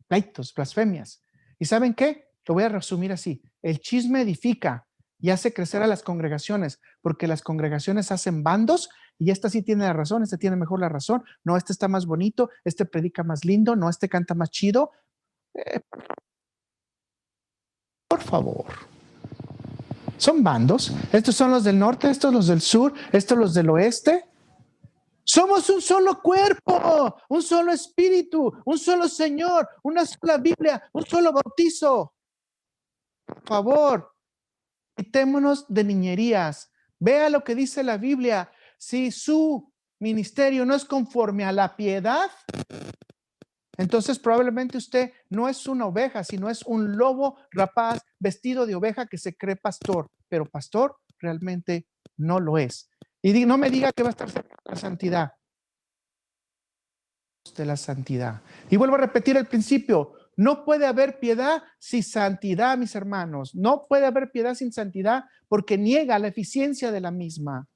Speaker 1: pleitos, blasfemias. ¿Y saben qué? Lo voy a resumir así. El chisme edifica y hace crecer a las congregaciones, porque las congregaciones hacen bandos y esta sí tiene la razón, este tiene mejor la razón, no, este está más bonito, este predica más lindo, no, este canta más chido. Por favor. Son bandos. Estos son los del norte, estos los del sur, estos los del oeste. Somos un solo cuerpo, un solo espíritu, un solo Señor, una sola Biblia, un solo bautizo. Por favor, quitémonos de niñerías. Vea lo que dice la Biblia. Si su ministerio no es conforme a la piedad, entonces probablemente usted no es una oveja, sino es un lobo rapaz vestido de oveja que se cree pastor, pero pastor realmente no lo es. Y no me diga que va a estar cerca de la santidad. De la santidad. Y vuelvo a repetir el principio. No puede haber piedad sin santidad, mis hermanos. No puede haber piedad sin santidad porque niega la eficiencia de la misma.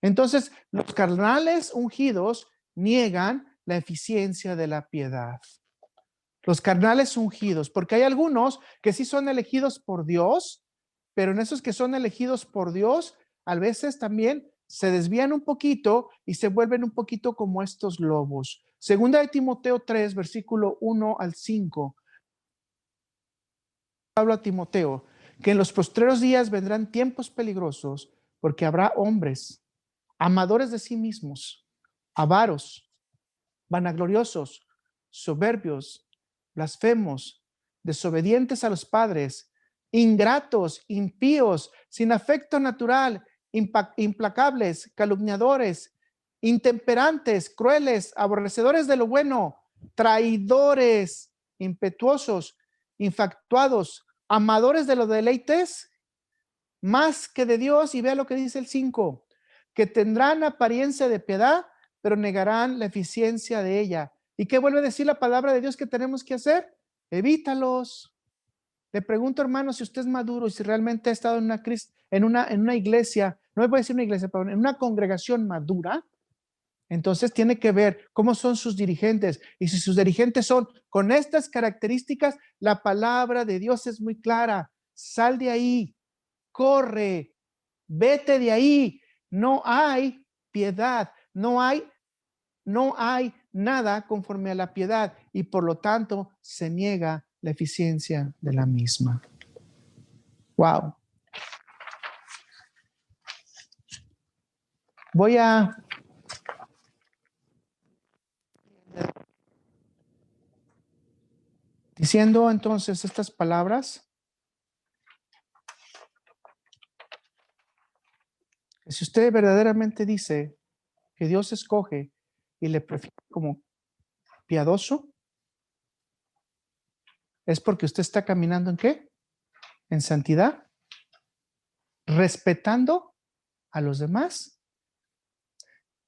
Speaker 1: Entonces, los carnales ungidos niegan la eficiencia de la piedad. Los carnales ungidos, porque hay algunos que sí son elegidos por Dios, pero en esos que son elegidos por Dios, a veces también se desvían un poquito y se vuelven un poquito como estos lobos. Segunda de Timoteo 3, versículo 1 al 5. Pablo a Timoteo, que en los postreros días vendrán tiempos peligrosos, porque habrá hombres amadores de sí mismos, avaros, vanagloriosos, soberbios, blasfemos, desobedientes a los padres, ingratos, impíos, sin afecto natural, implacables, calumniadores, intemperantes, crueles, aborrecedores de lo bueno, traidores, impetuosos, infatuados, amadores de los deleites, más que de Dios. Y vea lo que dice el 5, que tendrán apariencia de piedad, pero negarán la eficiencia de ella. ¿Y qué vuelve a decir la palabra de Dios que tenemos que hacer? Evítalos. Le pregunto, hermano, si usted es maduro y si realmente ha estado en una iglesia, no voy a decir una iglesia, pero en una congregación madura, entonces tiene que ver cómo son sus dirigentes. Y si sus dirigentes son con estas características, la palabra de Dios es muy clara. Sal de ahí, corre, vete de ahí. No hay piedad, no hay nada conforme a la piedad y por lo tanto se niega la eficiencia de la misma. Wow. Voy a diciendo entonces estas palabras. Que si usted verdaderamente dice que Dios escoge y le prefiere como piadoso, es porque usted está caminando ¿en qué? En santidad, respetando a los demás,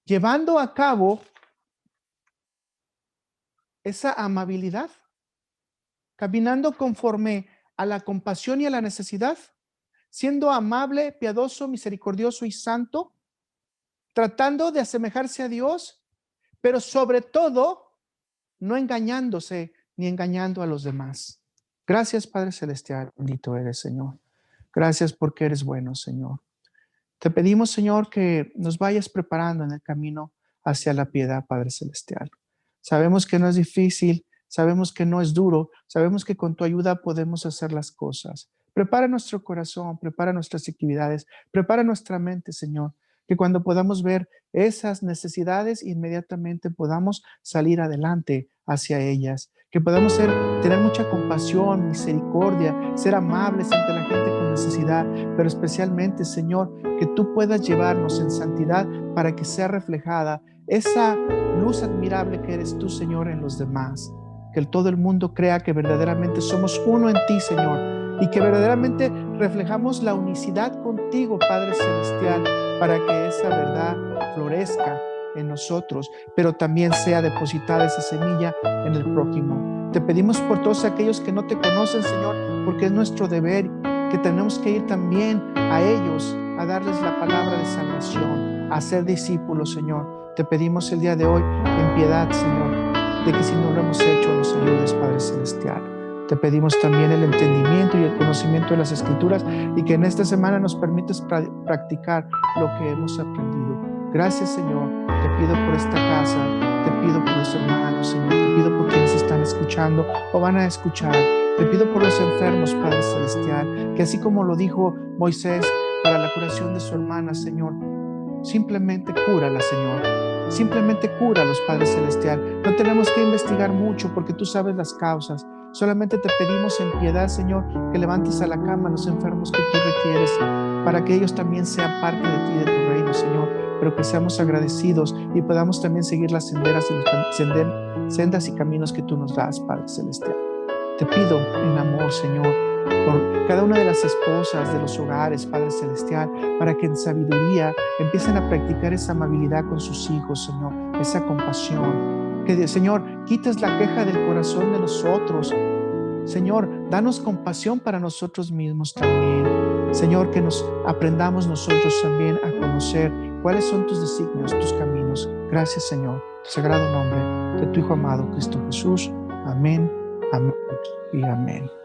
Speaker 1: llevando a cabo esa amabilidad, caminando conforme a la compasión y a la necesidad, siendo amable, piadoso, misericordioso y santo, tratando de asemejarse a Dios, pero sobre todo no engañándose ni engañando a los demás. Gracias, Padre Celestial, bendito eres, Señor. Gracias porque eres bueno, Señor. Te pedimos, Señor, que nos vayas preparando en el camino hacia la piedad, Padre Celestial. Sabemos que no es difícil, sabemos que no es duro, sabemos que con tu ayuda podemos hacer las cosas. Prepara nuestro corazón, prepara nuestras actividades, prepara nuestra mente, Señor, que cuando podamos ver esas necesidades, inmediatamente podamos salir adelante hacia ellas, que podamos tener mucha compasión, misericordia, ser amables ante la gente con necesidad, pero especialmente, Señor, que tú puedas llevarnos en santidad para que sea reflejada esa luz admirable que eres tú, Señor, en los demás. Que todo el mundo crea que verdaderamente somos uno en ti, Señor, y que verdaderamente reflejamos la unicidad contigo, Padre Celestial, para que esa verdad florezca en nosotros, pero también sea depositada esa semilla en el prójimo. Te pedimos por todos aquellos que no te conocen, Señor, porque es nuestro deber, que tenemos que ir también a ellos, a darles la palabra de salvación, a ser discípulos, Señor. Te pedimos el día de hoy en piedad, Señor, de que si no lo hemos hecho, nos ayudes, Padre Celestial. Te pedimos también el entendimiento y el conocimiento de las Escrituras y que en esta semana nos permitas practicar lo que hemos aprendido. Gracias, Señor. Te pido por esta casa, te pido por los hermanos, Señor. Te pido por quienes están escuchando o van a escuchar. Te pido por los enfermos, Padre Celestial, que así como lo dijo Moisés para la curación de su hermana, Señor, simplemente cúrala, Señor. Simplemente cúralos, Padre Celestial. No tenemos que investigar mucho porque tú sabes las causas. Solamente te pedimos en piedad, Señor, que levantes a la cama a los enfermos que tú requieres para que ellos también sean parte de ti, de tu reino, Señor, pero que seamos agradecidos y podamos también seguir las sendas y caminos que tú nos das, Padre Celestial. Te pido en amor, Señor, por cada una de las esposas de los hogares, Padre Celestial, para que en sabiduría empiecen a practicar esa amabilidad con sus hijos, Señor, esa compasión. Que, Señor, quites la queja del corazón de nosotros. Señor, danos compasión para nosotros mismos también. Señor, que nos aprendamos nosotros también a conocer cuáles son tus designios, tus caminos. Gracias, Señor, en tu sagrado nombre de tu Hijo amado, Cristo Jesús. Amén, amén y amén.